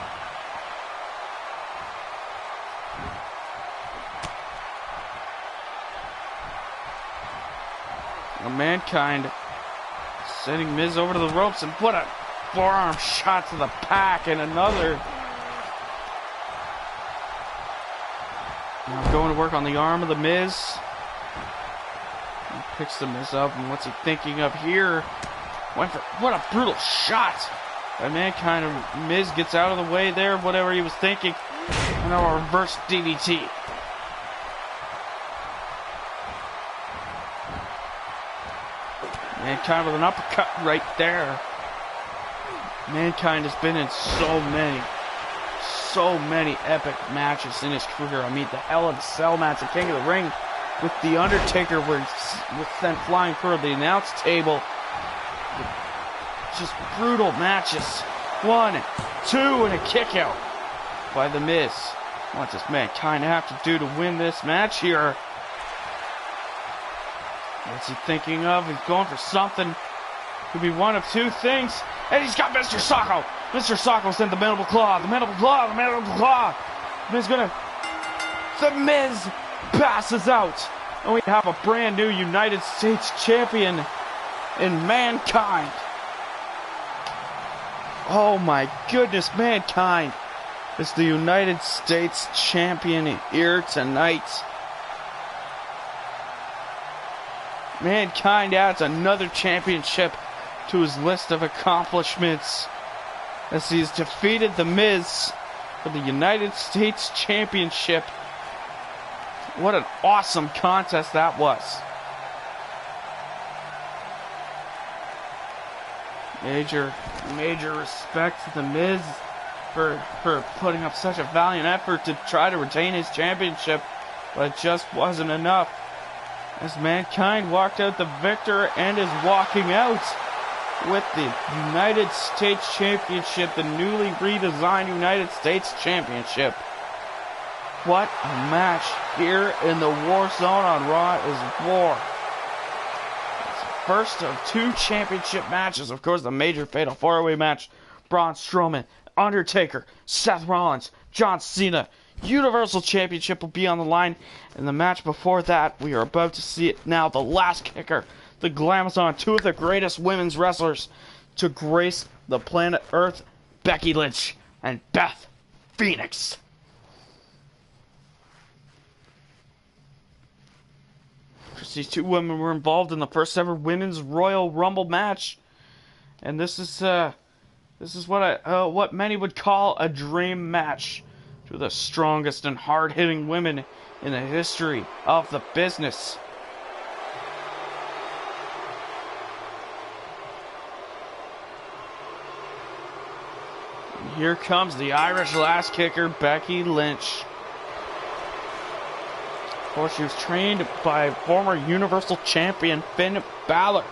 S1: Mankind sending Miz over to the ropes, and what a forearm shot to the back, and another. Now going to work on the arm of the Miz. He picks the Miz up, and what's he thinking of here? Went for, what a brutal shot by Mankind. Miz gets out of the way there, whatever he was thinking. And now a reverse DDT. Mankind with an uppercut right there. Mankind has been in so many epic matches in his career. I mean, the Hell in a Cell match, the King of the Ring with The Undertaker, where he was then flying for the announce table. Just brutal matches. 1, 2, and a kick out by The Miz. What does Mankind have to do to win this match here? What's he thinking of? He's going for something. Could be one of two things. And he's got Mr. Sacco. Mr. Sacco sent the mandible claw. The mandible claw. The mandible claw. Miz gonna. The Miz passes out. And we have a brand new United States champion in Mankind. Oh my goodness, Mankind is the United States champion here tonight. Mankind adds another championship to his list of accomplishments as he's defeated The Miz for the United States Championship. What an awesome contest that was. Major respect to The Miz for putting up such a valiant effort to try to retain his championship, but it just wasn't enough. As Mankind walked out the victor and is walking out with the United States Championship, the newly redesigned United States Championship. What a match here in the War Zone on Raw is War. It's the first of 2 championship matches. Of course, the major fatal 4-way match Braun Strowman, Undertaker, Seth Rollins, John Cena. Universal Championship will be on the line. And the match before that, we are about to see it now. The last kicker, the Glamazon, two of the greatest women's wrestlers to grace the planet Earth, Becky Lynch and Beth Phoenix. These two women were involved in the first ever women's Royal Rumble match, and this is what many would call a dream match. Two of the strongest and hard-hitting women in the history of the business. And here comes the Irish last kicker, Becky Lynch. Of course, she was trained by former Universal Champion Finn Balor.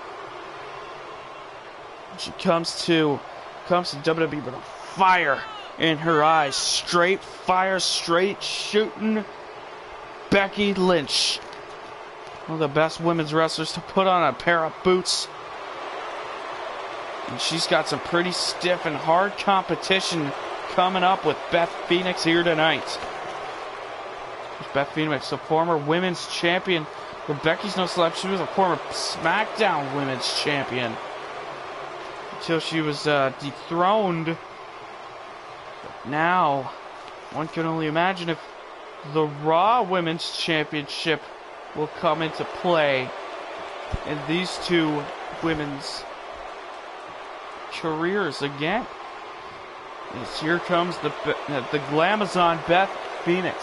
S1: She comes to WWE with a fire in her eyes. Straight fire, straight shooting Becky Lynch. One of the best women's wrestlers to put on a pair of boots. And she's got some pretty stiff and hard competition coming up with Beth Phoenix here tonight. Beth Phoenix, the former women's champion. But Becky's no celeb. She was a former SmackDown women's champion until she was dethroned. But now, one can only imagine if the Raw Women's Championship will come into play in these two women's careers again. As here comes the Glamazon Beth Phoenix.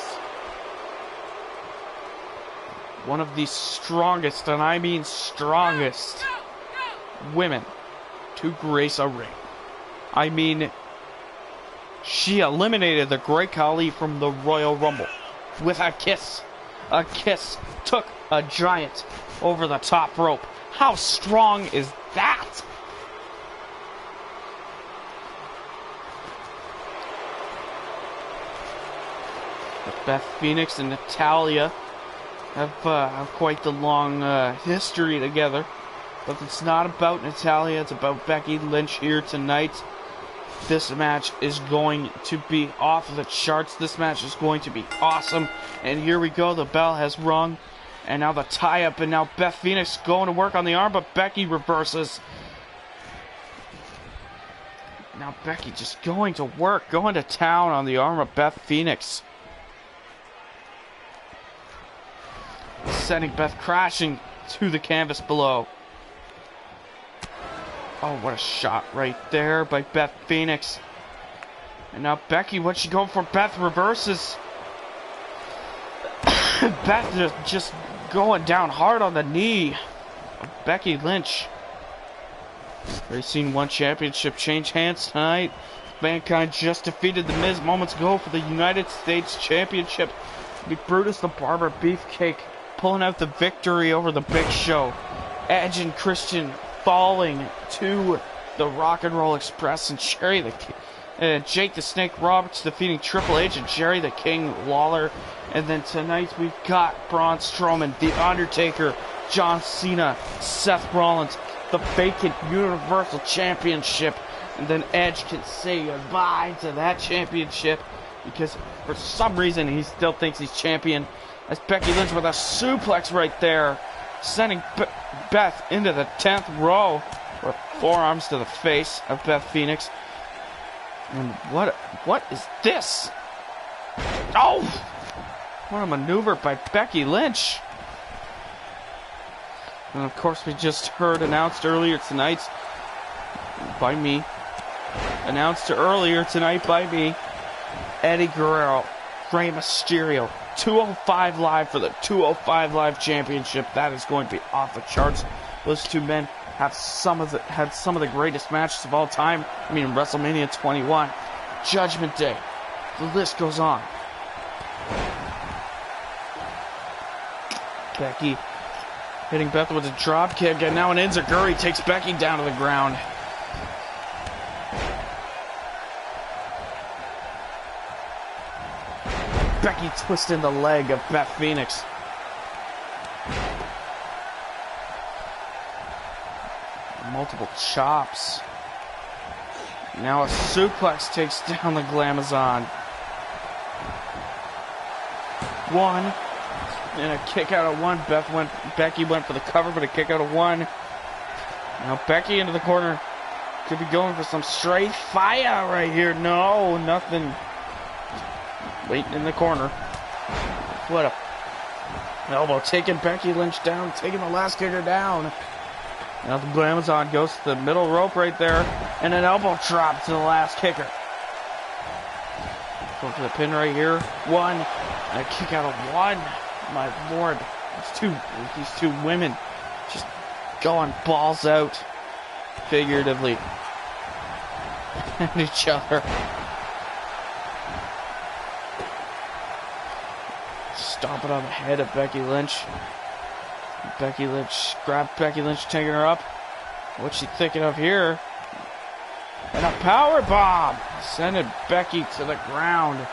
S1: One of the strongest, and I mean strongest, women to grace a ring. I mean, she eliminated the Great Khali from the Royal Rumble with a kiss. A kiss took a giant over the top rope. How strong is that? Beth Phoenix and Natalya have quite the long history together. But it's not about Natalya, it's about Becky Lynch here tonight. This match is going to be off the charts. This match is going to be awesome. And here we go, the bell has rung. And now the tie-up, and now Beth Phoenix going to work on the arm, but Becky reverses. Now Becky just going to work, going to town on the arm of Beth Phoenix. Sending Beth crashing to the canvas below. Oh, what a shot right there by Beth Phoenix. And now Becky, what's she going for? Beth reverses. Beth just going down hard on the knee of Becky Lynch. Already seen one championship change hands tonight. Mankind just defeated The Miz moments ago for the United States Championship. Big Brutus the Barber Beefcake pulling out the victory over the Big Show. Edge and Christian falling to the Rock and Roll Express, and Jake the Snake Roberts defeating Triple H and Jerry the King Lawler. And then tonight we've got Braun Strowman, The Undertaker, John Cena, Seth Rollins, the vacant Universal Championship. And then Edge can say goodbye to that championship because for some reason he still thinks he's champion. As Becky Lynch with a suplex right there, sending Beth into the 10th row, or forearms to the face of Beth Phoenix. And what is this? Oh! What a maneuver by Becky Lynch. And of course we just heard announced earlier tonight by me, Eddie Guerrero, Rey Mysterio, 205 Live for the 205 Live Championship. That is going to be off the charts. Those two men have had some of the greatest matches of all time. I mean, WrestleMania 21, Judgment Day, the list goes on. Becky hitting Beth with a drop kick, and now an enziguri takes Becky down to the ground. Becky twisting the leg of Beth Phoenix. Multiple chops. Now a suplex takes down the Glamazon. One. And a kick out of one. Becky went for the cover, but a kick out of one. Now Becky into the corner. Could be going for some straight fire right here. No, nothing. Waiting in the corner. What a elbow. Taking Becky Lynch down. Taking the last kicker down. Now the Glamazon goes to the middle rope right there. And an elbow drop to the last kicker. Going for the pin right here. One. And a kick out of one. My lord. These two women just going balls out. Figuratively. At each other. Stomping on the head of Becky Lynch. Becky Lynch, grab Becky Lynch, taking her up. What's she thinking of here? And a power bomb, sending Becky to the ground. This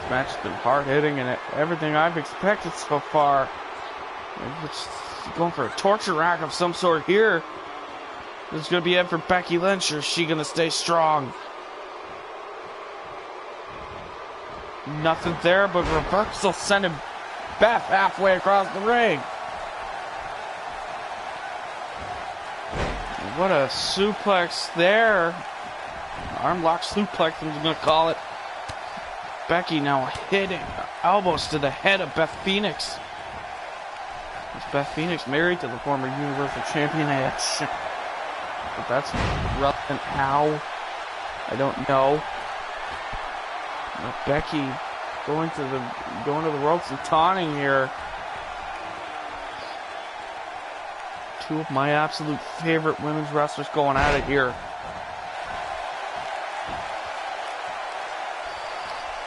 S1: match has been hard hitting and everything I've expected so far. It's going for a torture rack of some sort here. This is going to be it for Becky Lynch, or is she going to stay strong? Nothing there, but reversal sending Beth halfway across the ring. What a suplex there. Armlock suplex, I'm going to call it. Becky now hitting elbows to the head of Beth Phoenix. Is Beth Phoenix married to the former Universal Championess? But that's relevant how? I don't know. But Becky going to the ropes and taunting here. Two of my absolute favorite women's wrestlers going at it here.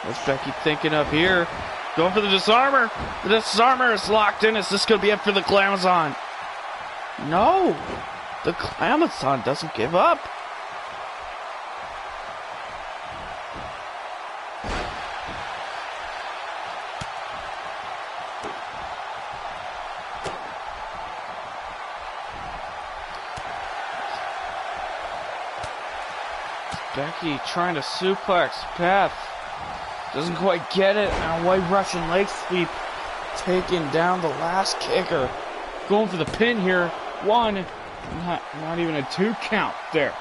S1: What's Becky thinking of here? Going for the disarmer. The disarmer is locked in. Is this going to be it for the Glamazon? No. The Glamazon doesn't give up. Becky trying to suplex Beth. Doesn't quite get it. And a white Russian leg sweep. Taking down the last kicker. Going for the pin here. One. Not even a 2 count there.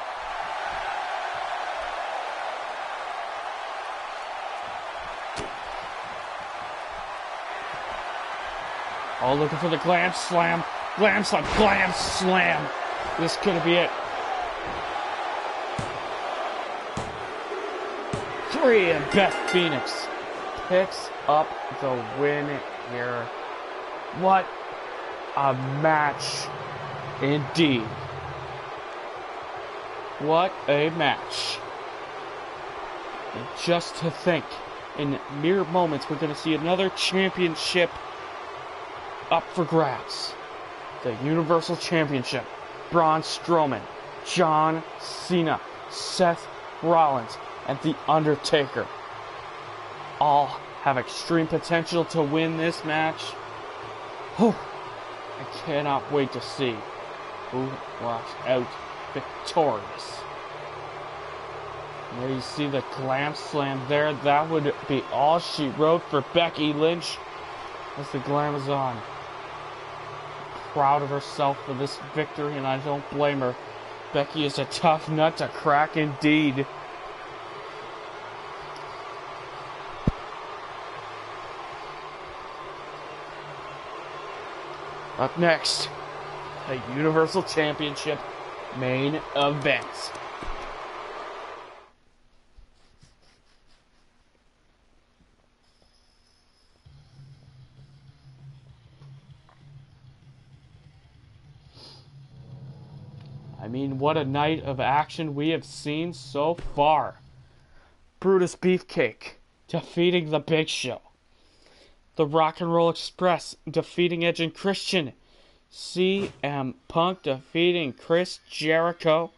S1: Oh, looking for the glam slam. Glam slam. Glam slam. This could be it. 3, and Beth Phoenix picks up the win here. What a match indeed. What a match. And just to think, in mere moments, we're going to see another championship up for grabs. The Universal Championship. Braun Strowman, John Cena, Seth Rollins, and The Undertaker all have extreme potential to win this match. Whew. I cannot wait to see who walks out victorious. There you see the glam slam there. That would be all she wrote for Becky Lynch as the Glamazon. Proud of herself for this victory, and I don't blame her. Becky is a tough nut to crack indeed. Up next, the Universal Championship main event. I mean, what a night of action we have seen so far. Brutus Beefcake defeating the Big Show. The Rock and Roll Express defeating Edge and Christian. CM Punk defeating Chris Jericho.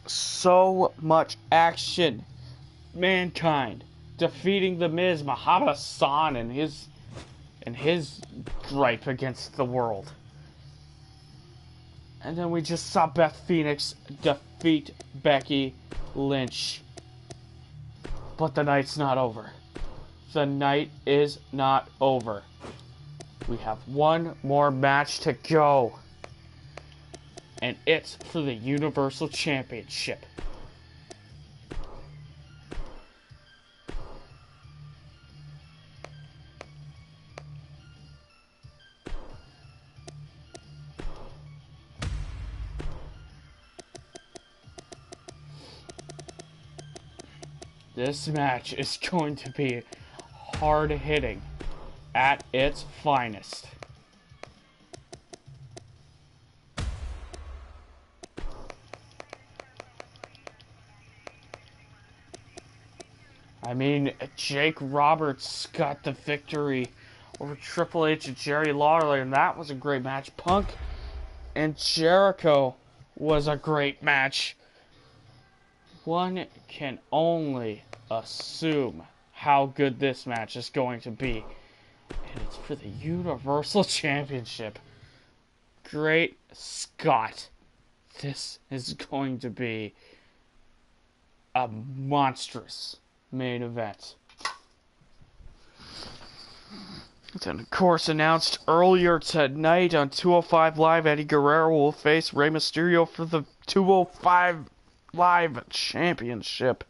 S1: So much action. Mankind defeating The Miz, Muhammad Hassan, and his gripe against the world. And then we just saw Beth Phoenix defeat Becky Lynch. But the night's not over. The night is not over. We have one more match to go. And it's for the Universal Championship. This match is going to be hard-hitting at its finest. I mean, Jake Roberts got the victory over Triple H and Jerry Lawler, and that was a great match. Punk and Jericho was a great match. One can only assume how good this match is going to be. And it's for the Universal Championship. Great Scott. This is going to be a monstrous main event. And of course, announced earlier tonight on 205 Live, Eddie Guerrero will face Rey Mysterio for the 205 Live Championship.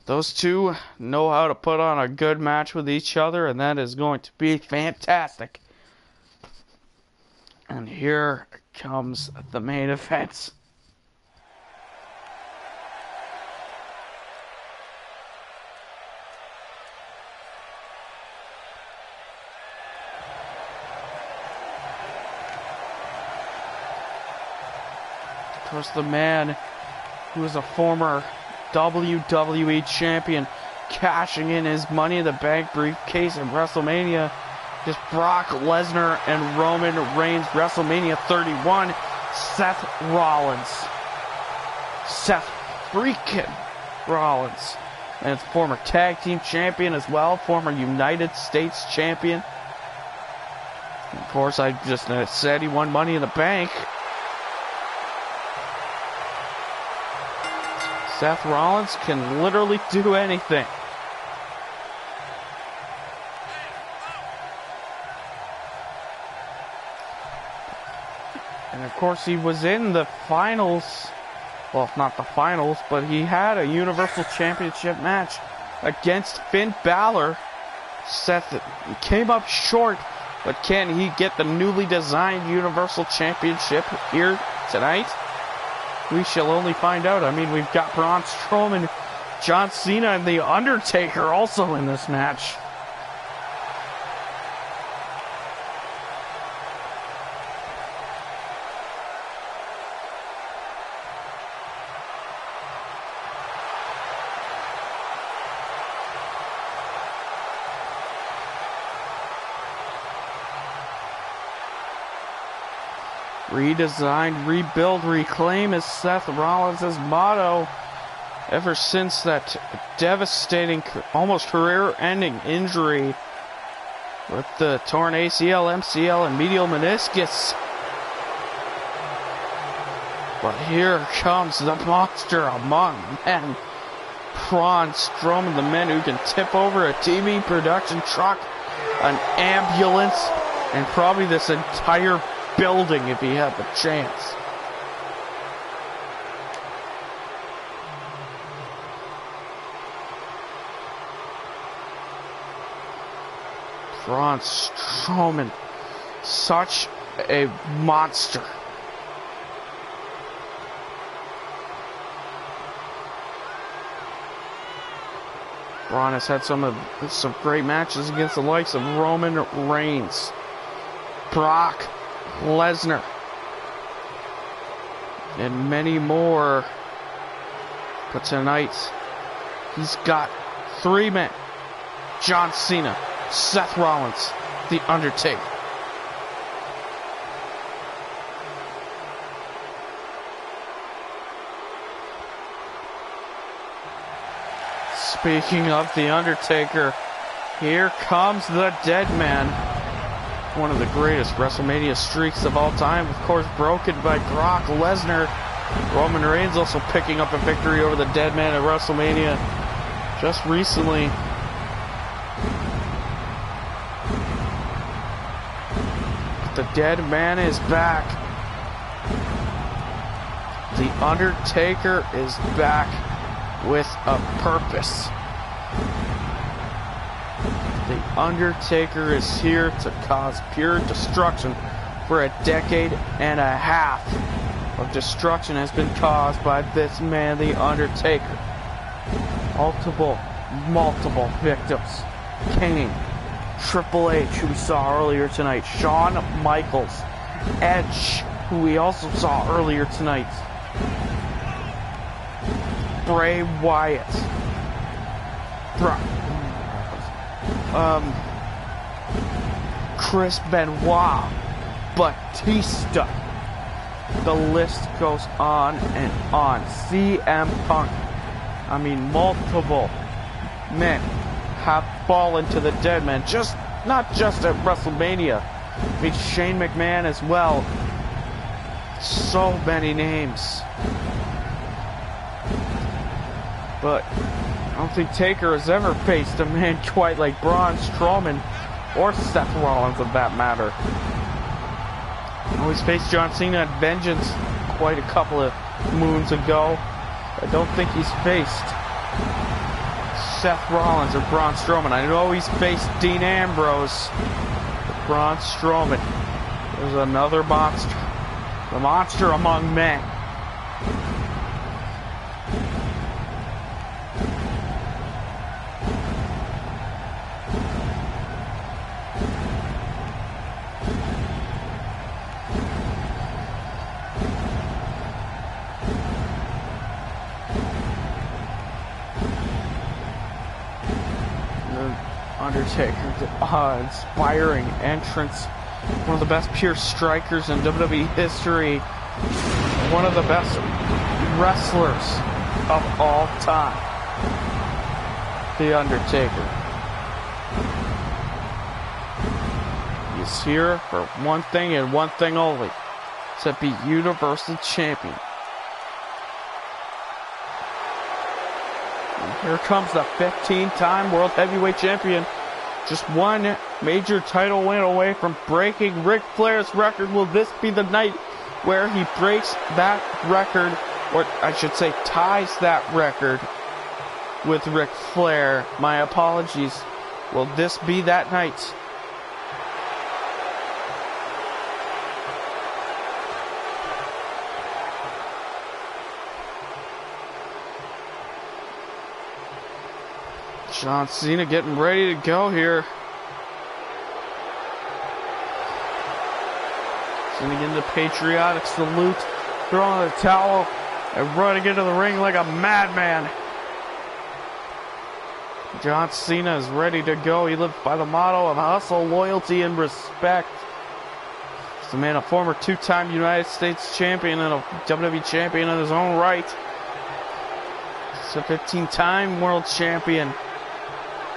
S1: Those two know how to put on a good match with each other, and that is going to be fantastic. And here comes the main event. Of course, the man who is a former WWE champion cashing in his Money in the Bank briefcase at WrestleMania is Brock Lesnar and Roman Reigns. WrestleMania 31, Seth Rollins. Seth freaking Rollins. And it's former tag team champion as well, former United States champion. And of course, I just said he won Money in the Bank. Seth Rollins can literally do anything. And of course, he was in the finals. Well, not the finals, but he had a Universal Championship match against Finn Balor. Seth came up short, but can he get the newly designed Universal Championship here tonight? We shall only find out. I mean, we've got Braun Strowman, John Cena, and The Undertaker also in this match. Redesigned, rebuild, reclaim is Seth Rollins' motto ever since that devastating, almost career-ending injury with the torn ACL, MCL, and medial meniscus. But here comes the monster among men. Braun Strowman, the man who can tip over a TV production truck, an ambulance, and probably this entire building if he had the chance. Braun Strowman, such a monster. Braun has had some great matches against the likes of Roman Reigns, Brock Lesnar, and many more. But tonight, he's got three men: John Cena, Seth Rollins, The Undertaker. Speaking of The Undertaker, here comes the dead man. one of the greatest WrestleMania streaks of all time. Of course, broken by Brock Lesnar. Roman Reigns also picking up a victory over the dead man at WrestleMania just recently. But the dead man is back. The Undertaker is back with a purpose. The Undertaker is here to cause pure destruction. For a decade and a half of destruction has been caused by this man, the Undertaker. Multiple victims. Kane, Triple H, who we saw earlier tonight, Shawn Michaels, Edge, who we also saw earlier tonight, Bray Wyatt, Chris Benoit, Batista. The list goes on and on. CM Punk. I mean, multiple men have fallen to the dead man. Not just at WrestleMania. I mean, Shane McMahon as well. So many names. But I don't think Taker has ever faced a man quite like Braun Strowman or Seth Rollins, of that matter. He's faced John Cena at Vengeance quite a couple of moons ago. I don't think he's faced Seth Rollins or Braun Strowman. I know he's faced Dean Ambrose, but Braun Strowman is another monster. The monster among men. Undertaker, inspiring entrance, one of the best pure strikers in WWE history, one of the best wrestlers of all time, The Undertaker. He's here for one thing and one thing only, to be Universal Champion. Here comes the 15-time World Heavyweight Champion. Just one major title win away from breaking Ric Flair's record. Will this be the night where he breaks that record, or I should say ties that record with Ric Flair? My apologies. Will this be that night? John Cena getting ready to go here. Cena getting the patriotic salute, throwing the towel, and running into the ring like a madman. John Cena is ready to go. He lives by the motto of hustle, loyalty, and respect. He's the man, a former two-time United States champion and a WWE champion in his own right. He's a 15-time world champion.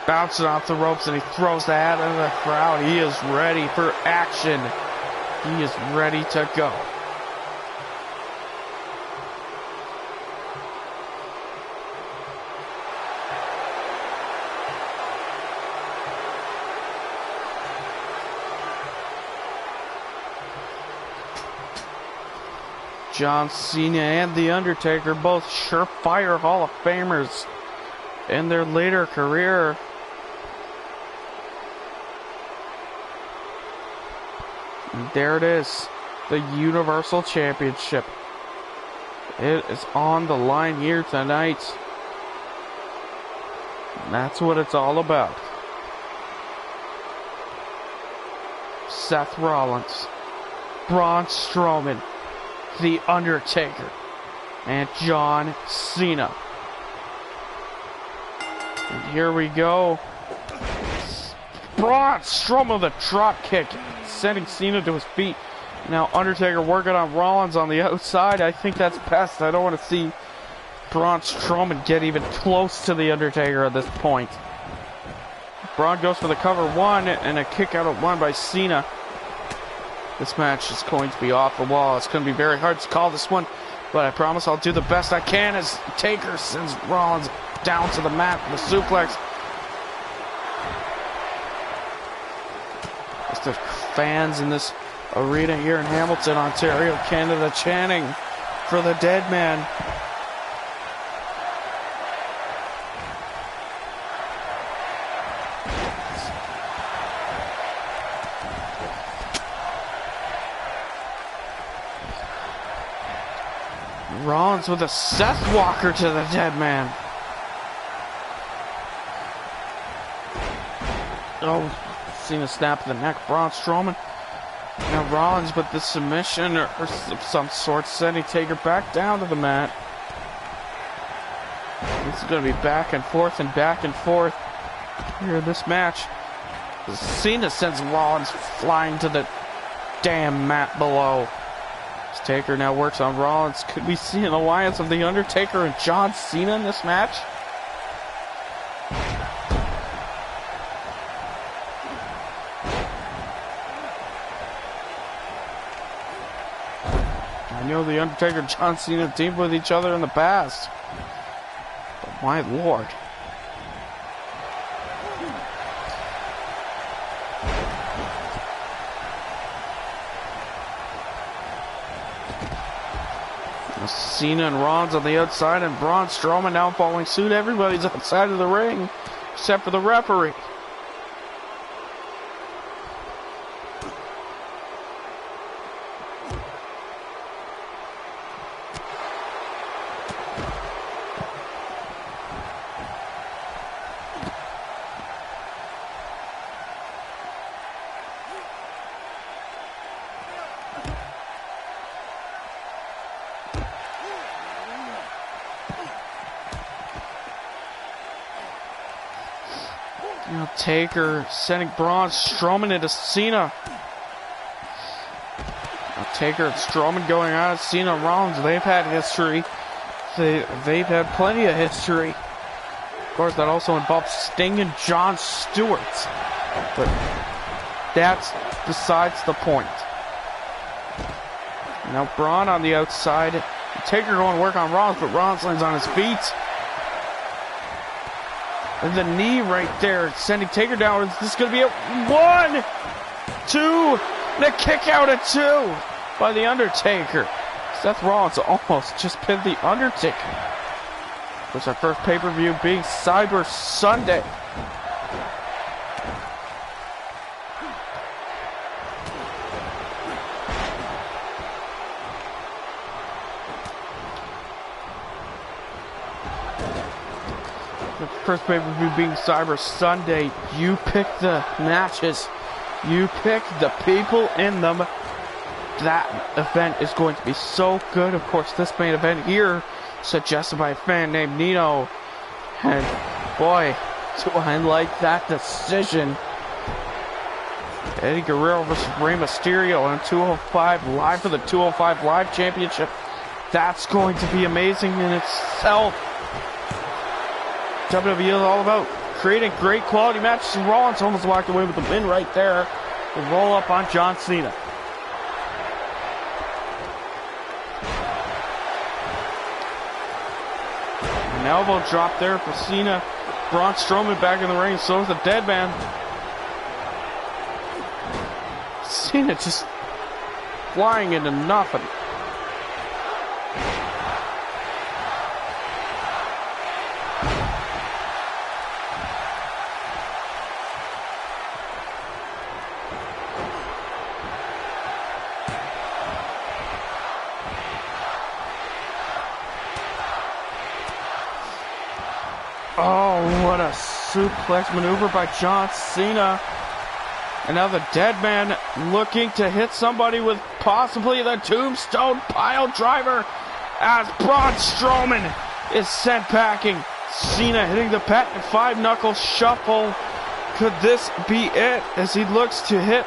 S1: Bouncing off the ropes, and he throws the hat into the crowd. He is ready for action. He is ready to go. John Cena and The Undertaker, both surefire Hall of Famers in their later career. And there it is, the Universal Championship. It is on the line here tonight. And that's what it's all about. Seth Rollins, Braun Strowman, The Undertaker, and John Cena. And here we go. Braun Strowman with a drop kick, sending Cena to his feet. Now Undertaker working on Rollins on the outside. I think that's best. I don't want to see Braun Strowman get even close to the Undertaker at this point. Braun goes for the cover one and a kick out at one by Cena. This match is going to be off the wall. It's going to be very hard to call this one, but I promise I'll do the best I can as Taker sends Rollins down to the mat with a suplex. As the fans in this arena here in Hamilton, Ontario, Canada, chanting for the dead man. Rollins with a Seth Walker to the dead man. Oh, seen a snap of the neck. Braun Strowman. Now Rollins with the submission or some sort, sending Taker back down to the mat. This is going to be back and forth here in this match. Cena sends Rollins flying to the damn mat below. Taker now works on Rollins. Could we see an alliance of The Undertaker and John Cena in this match? I know The Undertaker and John Cena teamed with each other in the past, but my lord. Cena and Rollins on the outside, and Braun Strowman now following suit. Everybody's outside of the ring, except for the referee. Now Taker sending Braun Strowman into Cena. Now Taker and Strowman going out. Cena and Rollins, they've had history. They've had plenty of history. Of course, that also involves Sting and Jon Stewart. But that's besides the point. Now Braun on the outside. Taker going to work on Rollins, but Rollins lands on his feet. And the knee right there, sending Taker down. Is this going to be a 1, 2, and a kick out at 2 by The Undertaker. Seth Rollins almost just pinned The Undertaker. Of course, our first pay-per-view being Cyber Sunday. The first pay-per-view being Cyber Sunday. You pick the matches. You pick the people in them. That event is going to be so good. Of course, this main event here, suggested by a fan named Nino. And boy, do I like that decision. Eddie Guerrero versus Rey Mysterio on 205 Live for the 205 Live Championship. That's going to be amazing in itself. WWE is all about creating great quality matches, and Rollins almost walked away with the win right there. The roll up on John Cena. An elbow drop there for Cena. Braun Strowman back in the ring, so is the dead man. Cena just flying into nothing. Oh, what a suplex maneuver by John Cena. And now the dead man looking to hit somebody with possibly the tombstone pile driver as Braun Strowman is sent packing. Cena hitting the patent 5-knuckle shuffle. Could this be it as he looks to hit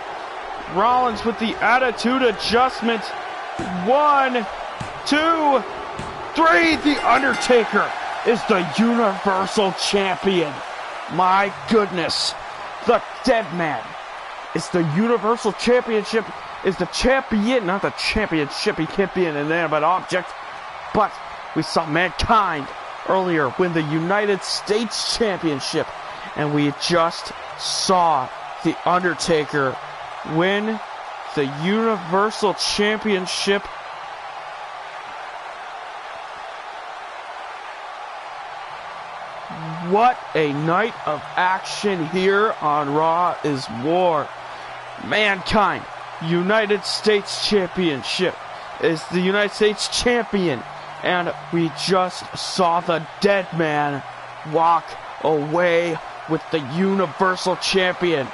S1: Rollins with the attitude adjustment? 1, 2, 3. The Undertaker is the Universal Champion. My goodness. The dead man is the Universal Championship is the champion, not the championship. He can't be an inanimate object. But we saw Mankind earlier win the United States Championship. And we just saw The Undertaker win the Universal Championship. What a night of action here on Raw is War. Mankind, United States Championship, is the United States Champion. And we just saw the dead man walk away with the Universal Champion.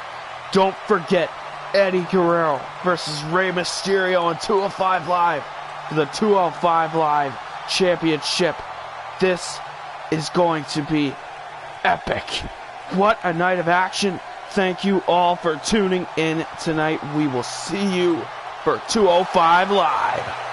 S1: Don't forget Eddie Guerrero versus Rey Mysterio on 205 Live for the 205 Live Championship. This is going to be epic. What a night of action. Thank you all for tuning in tonight. We will see you for 205 Live.